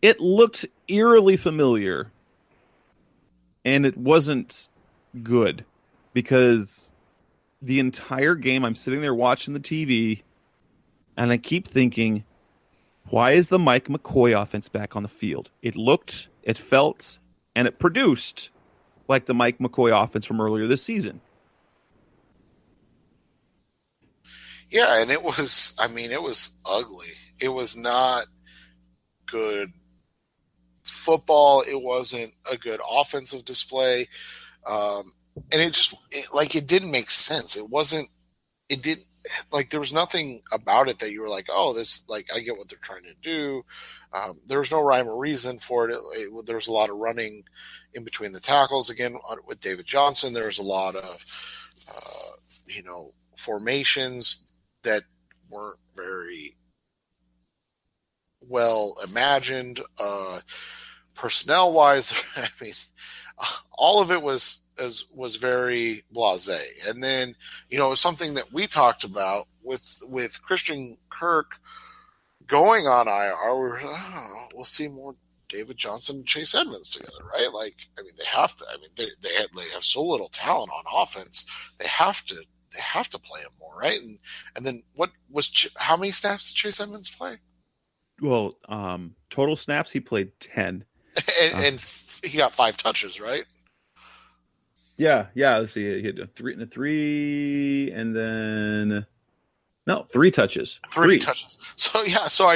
it looked eerily familiar, and it wasn't good, because the entire game I'm sitting there watching the TV, and I keep thinking, why is the Mike McCoy offense back on the field? It looked, it felt, and it produced like the Mike McCoy offense from earlier this season. Yeah, and it was ugly. It was not good football. It wasn't a good offensive display. And it didn't make sense. There was nothing about it that you were like, oh, this, like, I get what they're trying to do. There was no rhyme or reason for it. There was a lot of running in between the tackles. Again, with David Johnson, there was a lot of, formations that weren't very well imagined. Personnel-wise, all of it was very blasé. And then, something that we talked about with Christian Kirk going on IR, we'll see more David Johnson and Chase Edmonds together, right? They have to. They have so little talent on offense. They have to play him more, right? And then how many snaps did Chase Edmonds play? Well, total snaps, he played 10. And he got 5 touches, right? Yeah. Let's see. He had three, and then 3 touches. 3 touches. So yeah. So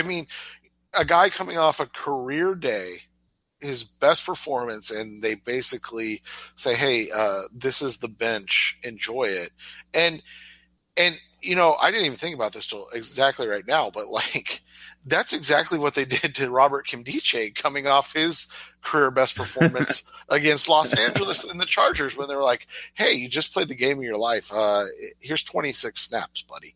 a guy coming off a career day, his best performance, and they basically say, "Hey, this is the bench. Enjoy it." And I didn't even think about this till exactly right now, but that's exactly what they did to Robert Kimdiche coming off his career best performance against Los Angeles and the Chargers, when they were like, "Hey, you just played the game of your life. Here's 26 snaps, buddy."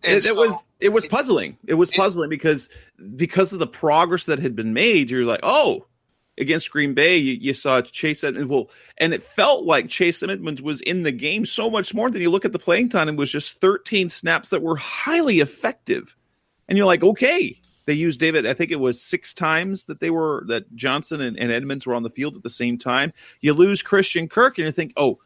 It was puzzling. It was puzzling because of the progress that had been made. You're like, oh, against Green Bay, you saw Chase Edmonds. Well, and it felt like Chase Edmonds was in the game so much more than you look at the playing time. It was just 13 snaps that were highly effective. And you're like, okay, they used David. I think it was 6 times that Johnson and Edmonds were on the field at the same time. You lose Christian Kirk and you think, oh,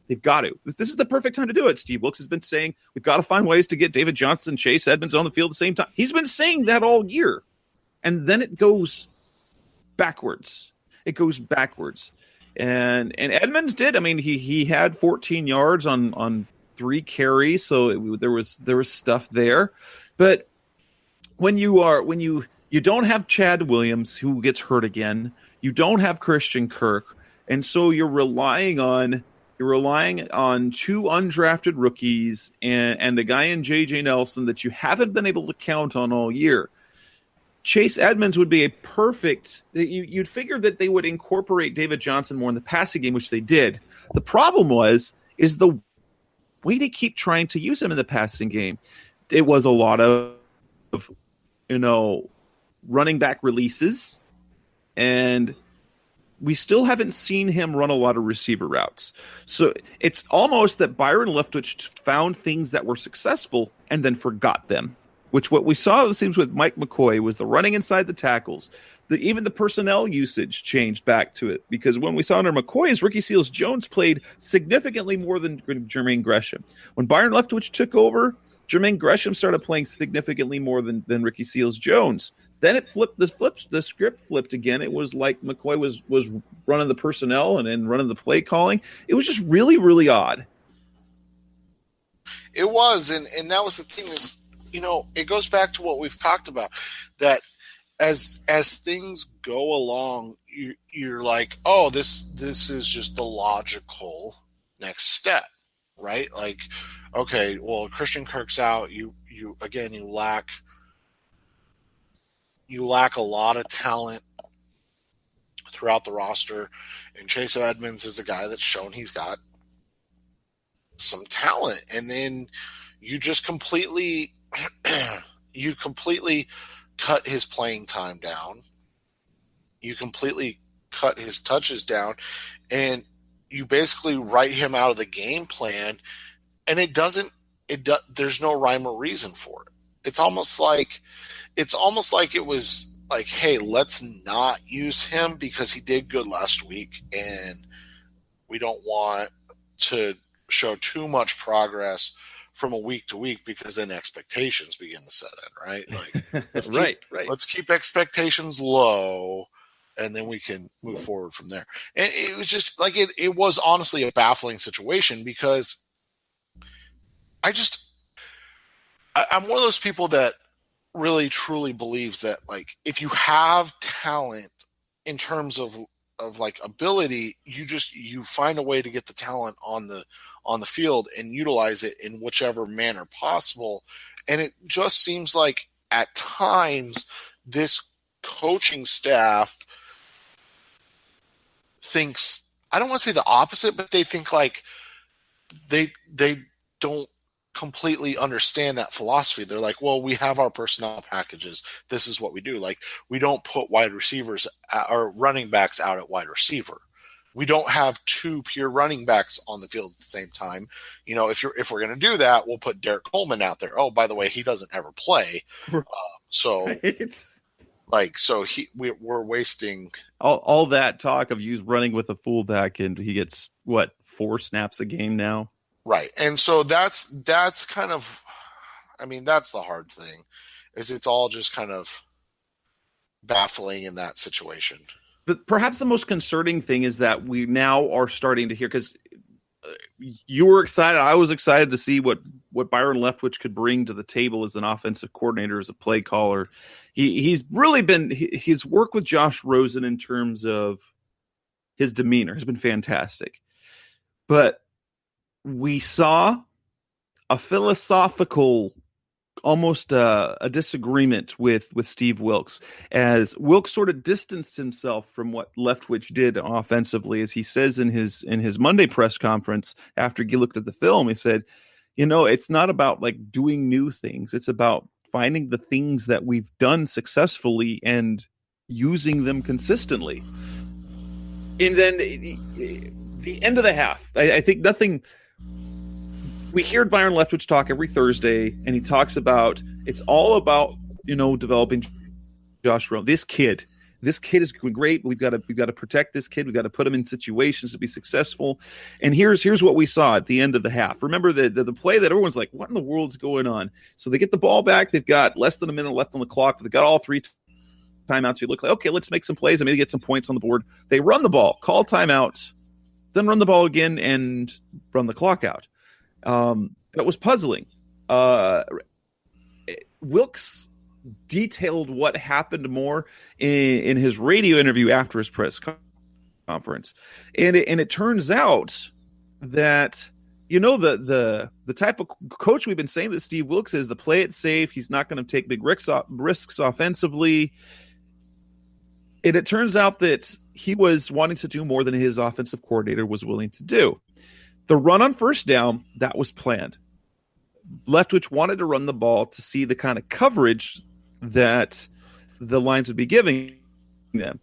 they've got to. This is the perfect time to do it. Steve Wilkes has been saying we've got to find ways to get David Johnson, Chase Edmonds on the field at the same time. He's been saying that all year. And then it goes backwards. And Edmonds did. I mean, he had 14 yards on 3 carries, so there was stuff there. But when you don't have Chad Williams, who gets hurt again, you don't have Christian Kirk, and so you're relying on 2 undrafted rookies and a guy in J.J. Nelson that you haven't been able to count on all year. Chase Edmonds would be a perfect. You'd figure that they would incorporate David Johnson more in the passing game, which they did. The problem is the way they keep trying to use him in the passing game. It was a lot of running back releases, and we still haven't seen him run a lot of receiver routes. So it's almost that Byron Leftwich found things that were successful and then forgot them. Which what we saw, it seems, with Mike McCoy was the running inside the tackles. Even the personnel usage changed back to it, because when we saw under McCoy, as Ricky Seals-Jones played significantly more than Jermaine Gresham. When Byron Leftwich took over, Jermaine Gresham started playing significantly more than Ricky Seals-Jones. Then it flipped. The script flipped again. It was like McCoy was running the personnel and running the play calling. It was just really, really odd. It was, and that was the thing is, it goes back to what we've talked about, that as things go along, you're like, oh, this is just the logical next step, right? Like, okay, well, Christian Kirk's out. You lack a lot of talent throughout the roster, and Chase Edmonds is a guy that's shown he's got some talent, and then you just completely cut his playing time down. You completely cut his touches down, and you basically write him out of the game plan, and there's no rhyme or reason for it. It's almost like it was like, hey, let's not use him because he did good last week, and we don't want to show too much progress from a week to week, because then expectations begin to set in, right? Like, let's keep expectations low, and then we can move forward from there. And it was just like, it was honestly a baffling situation, because I'm one of those people that really truly believes that, like, if you have talent in terms of like ability, you find a way to get the talent on the field and utilize it in whichever manner possible. And it just seems like at times this coaching staff thinks, I don't want to say the opposite, but they think like they don't completely understand that philosophy. They're like, well, we have our personnel packages. This is what we do. Like, we don't put wide receivers or running backs out at wide receiver. We don't have 2 pure running backs on the field at the same time. If we're going to do that, we'll put Derek Coleman out there. Oh, by the way, he doesn't ever play. We're wasting all that talk of you running with a fullback, and he gets 4 snaps a game now. Right. And so that's kind of, that's the hard thing, is it's all just kind of baffling in that situation. Perhaps the most concerning thing is that we now are starting to hear, because you were excited. I was excited to see what Byron Leftwich could bring to the table as an offensive coordinator, as a play caller. He's really been, his work with Josh Rosen in terms of his demeanor has been fantastic. But we saw a philosophical, almost a disagreement with Steve Wilkes, as Wilkes sort of distanced himself from what Leftwich did offensively. As he says in his Monday press conference after he looked at the film, he said, it's not about like doing new things. It's about finding the things that we've done successfully and using them consistently. And then the end of the half, I think nothing. We hear Byron Leftwich talk every Thursday, and he talks about it's all about developing Josh Rosen. This kid is great. We've got to protect this kid. We've got to put him in situations to be successful. And here's what we saw at the end of the half. Remember the play that everyone's like, what in the world's going on? So they get the ball back. They've got less than a minute left on the clock. They've got all three timeouts. You look like, okay, let's make some plays and maybe get some points on the board. They run the ball, call timeout, then run the ball again and run the clock out. That was puzzling. Wilkes detailed what happened more in his radio interview after his press conference, and it turns out that the type of coach we've been saying that Steve Wilkes is, the play it safe. He's not going to take big risks offensively. And it turns out that he was wanting to do more than his offensive coordinator was willing to do. The run on first down, that was planned. Leftwich wanted to run the ball to see the kind of coverage that the lines would be giving them.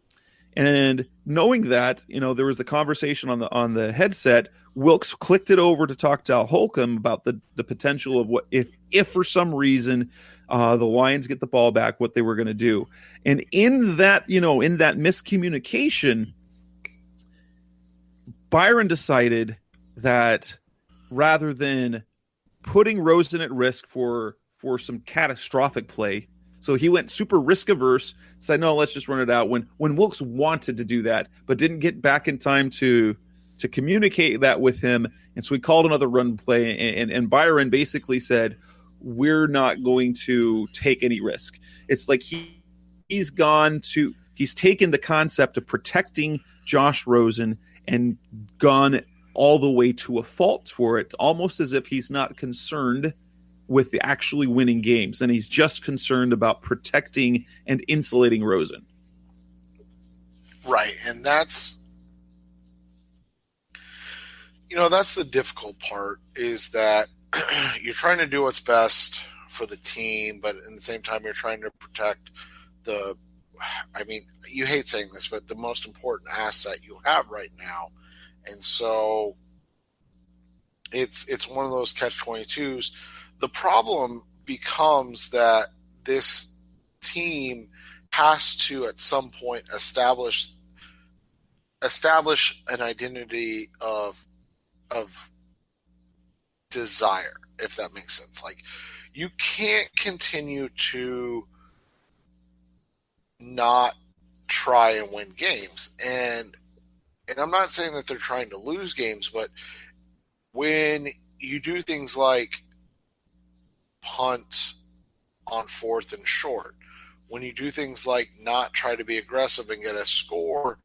And knowing that, there was the conversation on the headset, Wilkes clicked it over to talk to Al Holcomb about the potential of what if for some reason the Lions get the ball back, what they were going to do. And in that miscommunication, Byron decided that rather than putting Rosen at risk for some catastrophic play, so he went super risk averse, said, no, let's just run it out, when Wilkes wanted to do that, but didn't get back in time to communicate that with him. And so he called another run play, and Byron basically said, we're not going to take any risk. It's like he's taken the concept of protecting Josh Rosen and gone all the way to a fault for it, almost as if he's not concerned with actually winning games, and he's just concerned about protecting and insulating Rosen. Right, and that's the difficult part, is that you're trying to do what's best for the team, but at the same time you're trying to protect you hate saying this, but the most important asset you have right now. And so it's one of those catch-22s. The problem becomes that this team has to, at some point, establish an identity of desire, if that makes sense. Like, you can't continue to not try and win games. And I'm not saying that they're trying to lose games, but when you do things like punt on 4th and short, when you do things like not try to be aggressive and get a score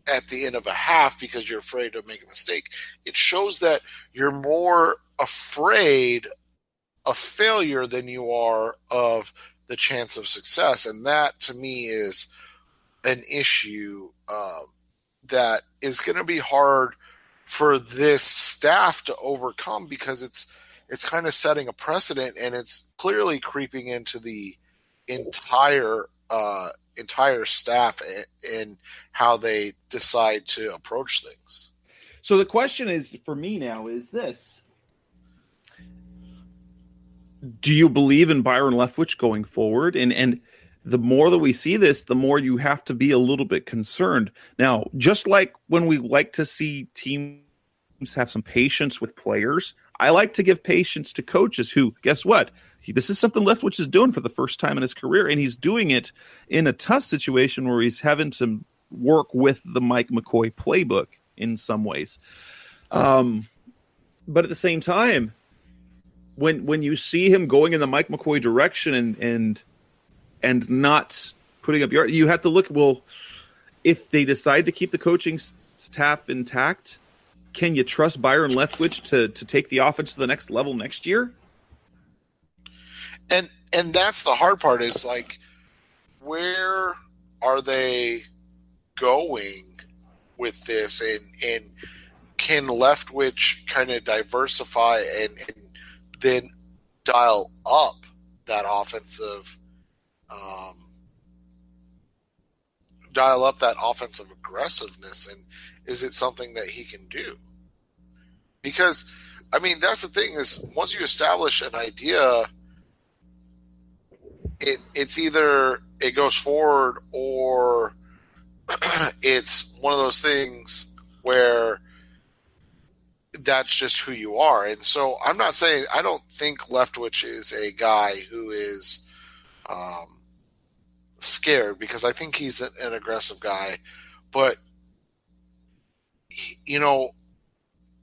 at the end of a half because you're afraid to make a mistake, it shows that you're more afraid of failure than you are of the chance of success. And that, to me, is an issue that is going to be hard for this staff to overcome, because it's kind of setting a precedent, and it's clearly creeping into the entire staff in how they decide to approach things. So the question is, for me now, is this: do you believe in Byron Leftwich going forward? And the more that we see this, the more you have to be a little bit concerned. Now, just like when we like to see teams have some patience with players, I like to give patience to coaches who, guess what? This is something Leftwich is doing for the first time in his career, and he's doing it in a tough situation where he's having to work with the Mike McCoy playbook in some ways. But at the same time, when you see him going in the Mike McCoy direction and not putting up yards, you have to look, well, if they decide to keep the coaching staff intact, can you trust Byron Leftwich to take the offense to the next level next year? And that's the hard part, is like, where are they going with this? And can Leftwich kind of diversify and then dial up that offensive dial up that offensive aggressiveness, and is it something that he can do? Because, I mean, that's the thing is once you establish an idea, it's either it goes forward or it's one of those things where that's just who you are. And so I'm not saying I don't think Leftwich is a guy who is scared, because I think he's an aggressive guy. But, you know,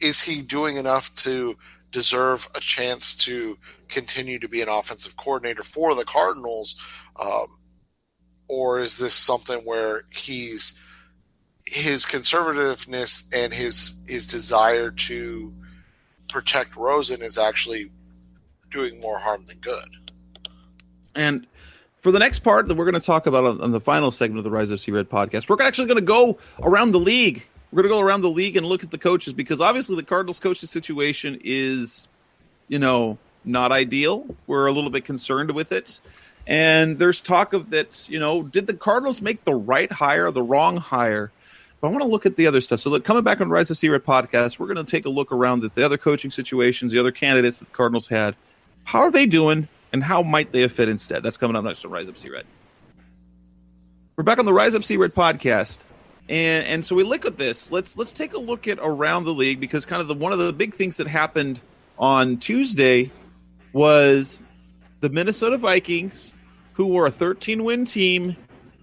is he doing enough to deserve a chance to continue to be an offensive coordinator for the Cardinals? Or is this something where his conservativeness and his desire to protect Rosen is actually doing more harm than good? And for the next part that we're going to talk about on the final segment of the Rise FC Red podcast, we're actually going to go around the league. We're going to go around the league and look at the coaches, because obviously the Cardinals coaching situation is, not ideal. We're a little bit concerned with it. And there's talk of that, did the Cardinals make the right hire or the wrong hire? But I want to look at the other stuff. So look, coming back on Rise of Red podcast, we're going to take a look around at the other coaching situations, the other candidates that the Cardinals had. How are they doing, and how might they have fit instead? That's coming up next on Rise Up C Red. We're back on the Rise Up C Red podcast. And so we look at this. Let's take a look at around the league, because kind of one of the big things that happened on Tuesday was the Minnesota Vikings, who were a 13-win team,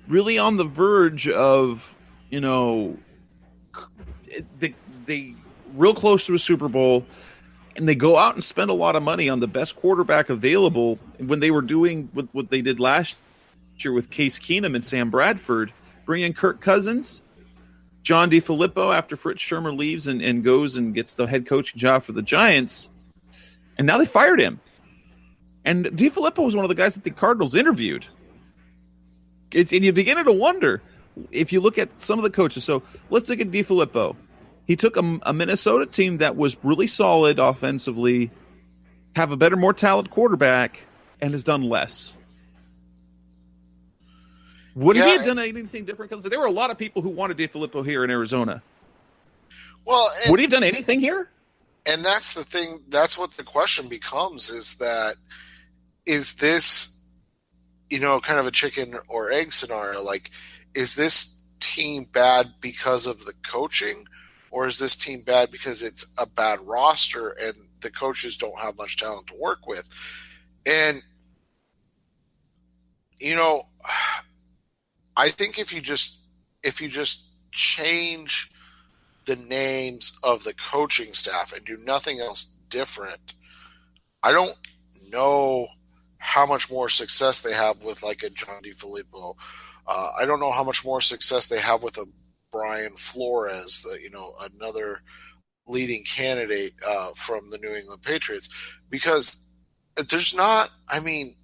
really on the verge of, they real close to a Super Bowl, and they go out and spend a lot of money on the best quarterback available when they were doing what they did last year with Case Keenum and Sam Bradford, bring in Kirk Cousins, John DeFilippo after Fritz Shermer leaves and goes and gets the head coaching job for the Giants, and now they fired him. And DeFilippo was one of the guys that the Cardinals interviewed. And you begin to wonder, if you look at some of the coaches. So let's look at DeFilippo. He took a Minnesota team that was really solid offensively, have a better, more talented quarterback, and has done less. Would he have done anything different? Because there were a lot of people who wanted DeFilippo here in Arizona. Well, would he have done anything here? And that's the thing. That's what the question becomes, is this, kind of a chicken or egg scenario? Like, is this team bad because of the coaching, or is this team bad because it's a bad roster and the coaches don't have much talent to work with? And, I think if you just change the names of the coaching staff and do nothing else different, I don't know how much more success they have with like a John DeFilippo. I don't know how much more success they have with a Brian Flores, another leading candidate from the New England Patriots, because there's not. I mean,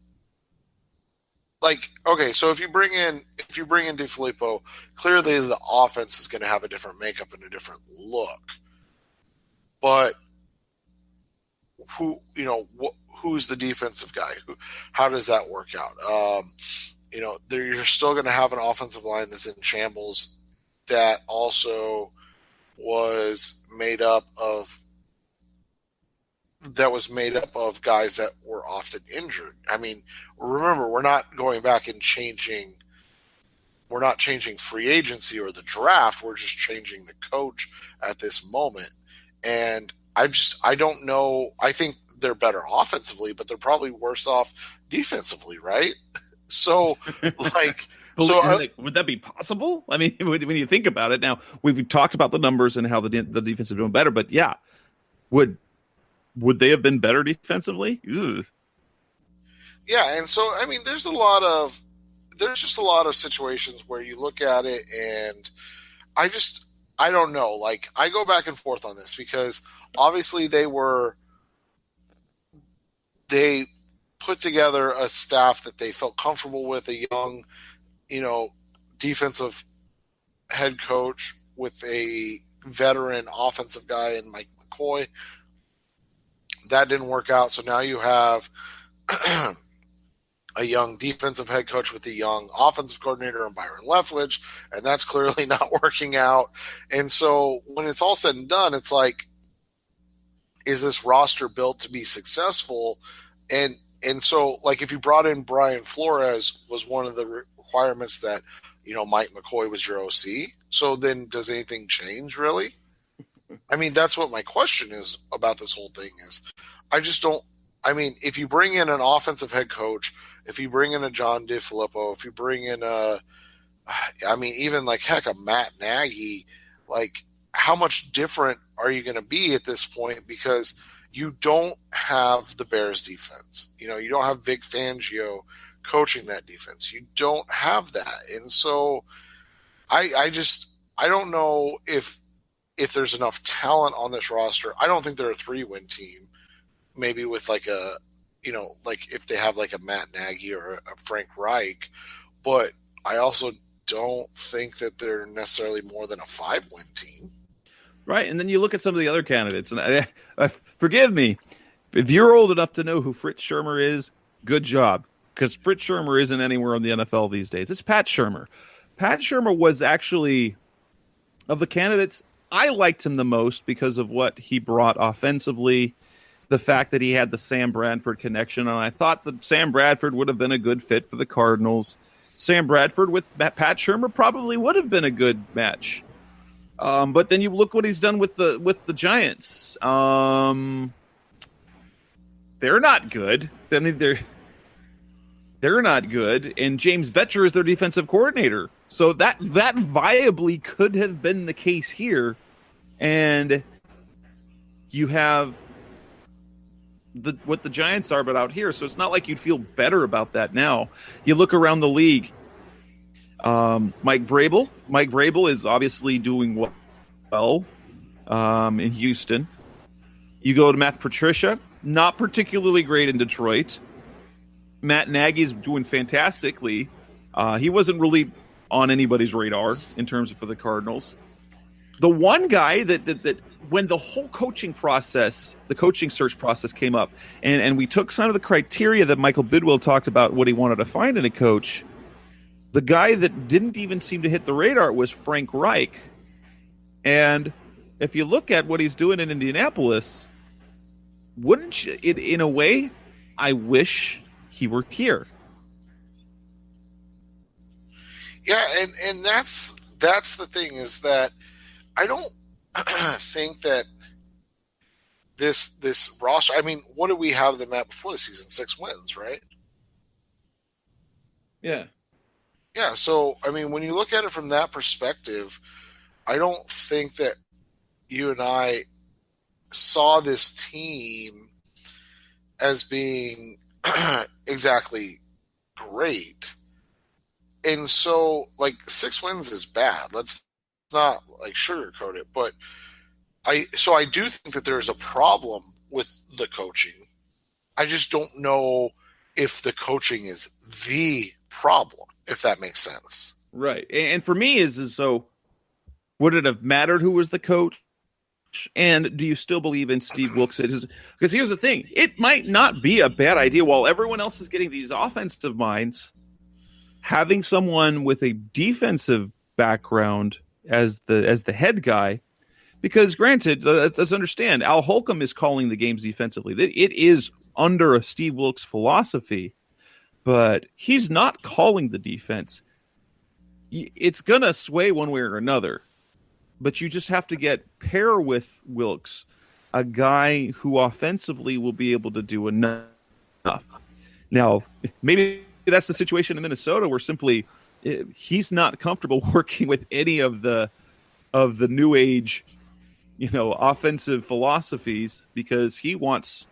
like, okay, so if you bring in DeFilippo, clearly the offense is going to have a different makeup and a different look. But who's the defensive guy? How does that work out? You're still going to have an offensive line that's in shambles that also was made up of guys that were often injured. I mean, remember, we're not going back and changing. We're not changing free agency or the draft. We're just changing the coach at this moment. And I don't know. I think they're better offensively, but they're probably worse off defensively, right? So, would that be possible? I mean, when you think about it, now we've talked about the numbers and how the defense is doing better, but yeah, would they have been better defensively? Ugh. Yeah, and so I mean, there's just a lot of situations where you look at it, and I don't know. Like, I go back and forth on this because obviously they put together a staff that they felt comfortable with, a young, defensive head coach with a veteran offensive guy in Mike McCoy. That didn't work out. So now you have a young defensive head coach with a young offensive coordinator in Byron Leftwich, and that's clearly not working out. And so when it's all said and done, it's like, is this roster built to be successful? And so, like, if you brought in Brian Flores, was one of the requirements that, Mike McCoy was your OC. So then does anything change, really? I mean, that's what my question is about this whole thing is. I just don't – I mean, if you bring in an offensive head coach, if you bring in a John DeFilippo, if you bring in even like, heck, a Matt Nagy, like, how much different are you going to be at this point? Because you don't have the Bears defense. You don't have Vic Fangio coaching that defense. You don't have that. And so I don't know if there's enough talent on this roster. I don't think they're a 3-win team, maybe with like a, like if they have like a Matt Nagy or a Frank Reich, but I also don't think that they're necessarily more than a 5-win team. Right, and then you look at some of the other candidates, and forgive me, if you're old enough to know who Fritz Shurmur is, good job, because Fritz Shurmur isn't anywhere in the NFL these days. It's Pat Shurmur. Pat Shurmur was actually, of the candidates, I liked him the most because of what he brought offensively, the fact that he had the Sam Bradford connection, and I thought that Sam Bradford would have been a good fit for the Cardinals. Sam Bradford with Pat Shurmur probably would have been a good match. But then you look what he's done with the Giants. They're not good. I mean, they're not good. And James Betcher is their defensive coordinator. So that viably could have been the case here. And you have what the Giants are, but out here. So it's not like you'd feel better about that now. You look around the league. Mike Vrabel is obviously doing well in Houston. You go to Matt Patricia, not particularly great in Detroit. Matt Nagy's doing fantastically. He wasn't really on anybody's radar in terms of for the Cardinals. The one guy that when the whole coaching process, the coaching search process came up, and we took some of the criteria that Michael Bidwill talked about what he wanted to find in a coach. The guy that didn't even seem to hit the radar was Frank Reich. And if you look at what he's doing in Indianapolis, wouldn't you, in a way, I wish he were here. Yeah, and that's the thing is that I don't think that this roster, I mean, what did we have them at before the season? 6 wins, right? Yeah. Yeah, so, I mean, when you look at it from that perspective, I don't think that you and I saw this team as being exactly great. And so, like, 6 wins is bad. Let's not, like, sugarcoat it. But I do think that there's a problem with the coaching. I just don't know if the coaching is the problem, if that makes sense. Right. And for me is so would it have mattered who was the coach? And do you still believe in Steve Wilkes? Because here's the thing. It might not be a bad idea while everyone else is getting these offensive minds, having someone with a defensive background as the head guy. Because granted, let's understand, Al Holcomb is calling the games defensively. It is under a Steve Wilkes philosophy. But he's not calling the defense. It's going to sway one way or another. But you just have to pair with Wilkes, a guy who offensively will be able to do enough. Now, maybe that's the situation in Minnesota where simply he's not comfortable working with any of the new age, offensive philosophies because he wants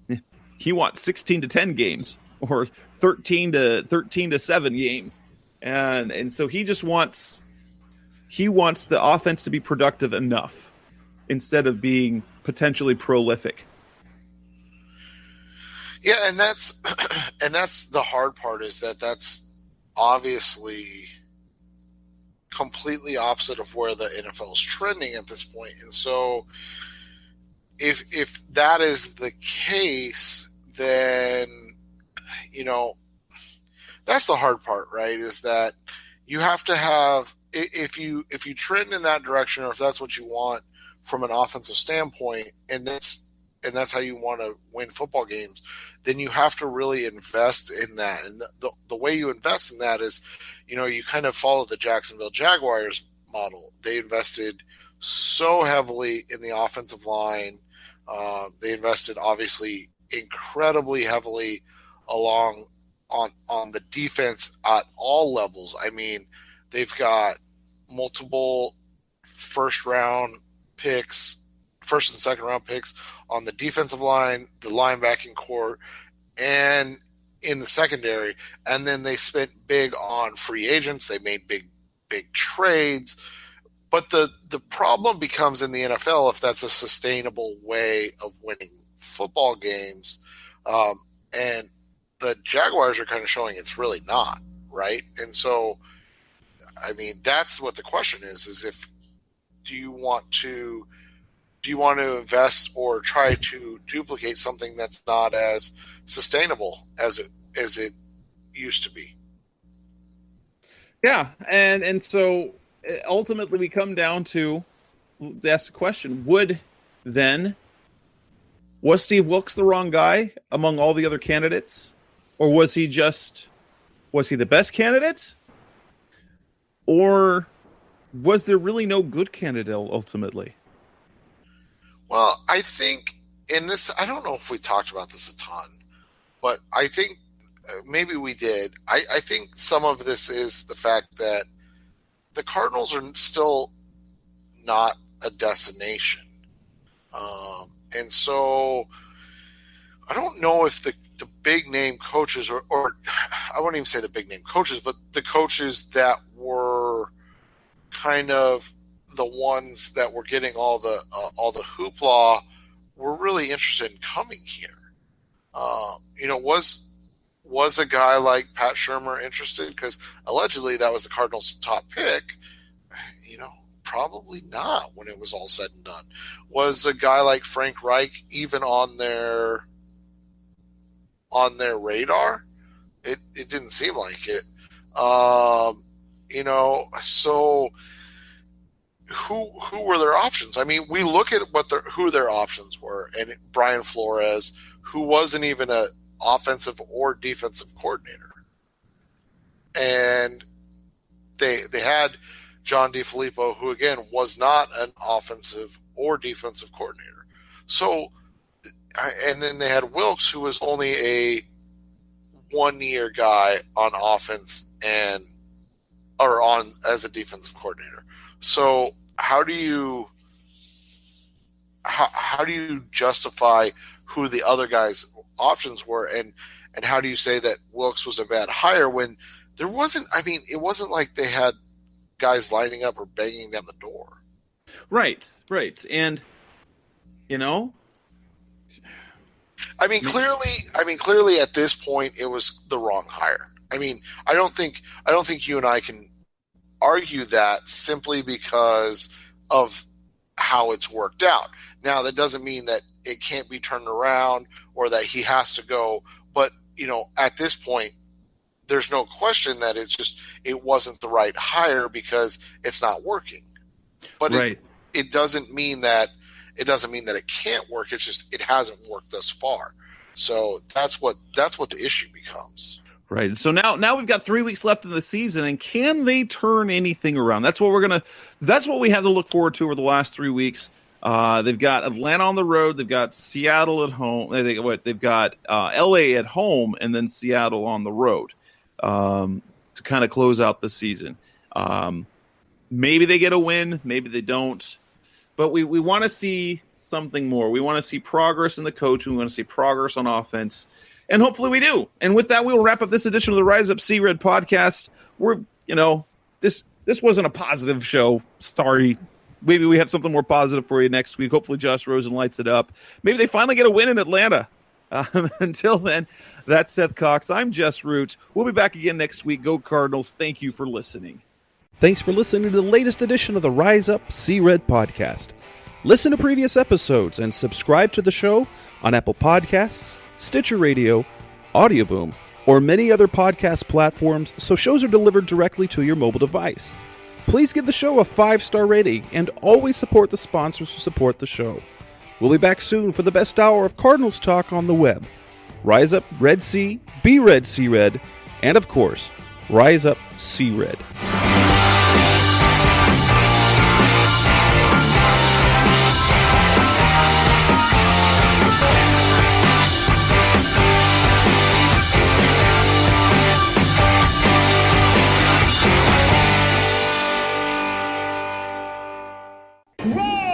16-10 games or 13-7 games. And so he just wants the offense to be productive enough instead of being potentially prolific. Yeah, and that's the hard part is that's obviously completely opposite of where the NFL is trending at this point. And so if that is the case, then that's the hard part, right? Is that you have to have, if you trend in that direction, or if that's what you want from an offensive standpoint, and that's how you want to win football games, then you have to really invest in that. And the way you invest in that is, you kind of follow the Jacksonville Jaguars model. They invested so heavily in the offensive line. They invested obviously incredibly heavily on the defense at all levels. I mean, they've got multiple first and second round picks on the defensive line, the linebacking core, and in the secondary. And then they spent big on free agents. They made big trades. But the problem becomes in the NFL, if that's a sustainable way of winning football games. And the Jaguars are kind of showing it's really not, right? And so, I mean, that's what the question is if do you want to invest or try to duplicate something that's not as sustainable as it used to be? Yeah, and so ultimately we come down to ask the question, was Steve Wilks the wrong guy among all the other candidates? Or was he the best candidate? Or was there really no good candidate ultimately? Well, I think I don't know if we talked about this a ton, but I think maybe we did. I think some of this is the fact that the Cardinals are still not a destination. And so I don't know if the big name coaches or I wouldn't even say the big name coaches, but the coaches that were kind of the ones that were getting all the hoopla were really interested in coming here. Was a guy like Pat Shurmur interested? Because allegedly that was the Cardinals' top pick. Probably not when it was all said and done. Was a guy like Frank Reich even on their radar? It didn't seem like it. So who were their options? I mean, we look at who their options were, and Brian Flores, who wasn't even an offensive or defensive coordinator, and they had John DeFilippo, who again was not an offensive or defensive coordinator. So, and then they had Wilks, who was only a 1-year guy on offense as a defensive coordinator. So how do you justify who the other guys' options were, and how do you say that Wilks was a bad hire when there wasn't? I mean, it wasn't like they had guys lining up or banging down the door. Right. And clearly at this point it was the wrong hire. I mean, I don't think you and I can argue that simply because of how it's worked out. Now, that doesn't mean that it can't be turned around or that he has to go, but at this point there's no question that it wasn't the right hire because it's not working. But right. It doesn't mean that it can't work. It's just it hasn't worked thus far. So that's what the issue becomes. Right. So now we've got 3 weeks left in the season, and can they turn anything around? That's what we have to look forward to over the last 3 weeks. They've got Atlanta on the road. They've got Seattle at home. They've got LA at home, and then Seattle on the road to kind of close out the season. Maybe they get a win. Maybe they don't. But we want to see something more. We want to see progress in the coach. We want to see progress on offense. And hopefully we do. And with that, we will wrap up this edition of the Rise Up Sea Red podcast. This wasn't a positive show. Sorry. Maybe we have something more positive for you next week. Hopefully Josh Rosen lights it up. Maybe they finally get a win in Atlanta. Until then, that's Seth Cox. I'm Jess Root. We'll be back again next week. Go Cardinals. Thank you for listening. Thanks for listening to the latest edition of the Rise Up Sea Red podcast. Listen to previous episodes and subscribe to the show on Apple Podcasts, Stitcher Radio, Audioboom, or many other podcast platforms so shows are delivered directly to your mobile device. Please give the show a 5-star rating and always support the sponsors who support the show. We'll be back soon for the best hour of Cardinals talk on the web. Rise up, Red Sea, be Red, See Red, and of course, rise up, See Red. Roll!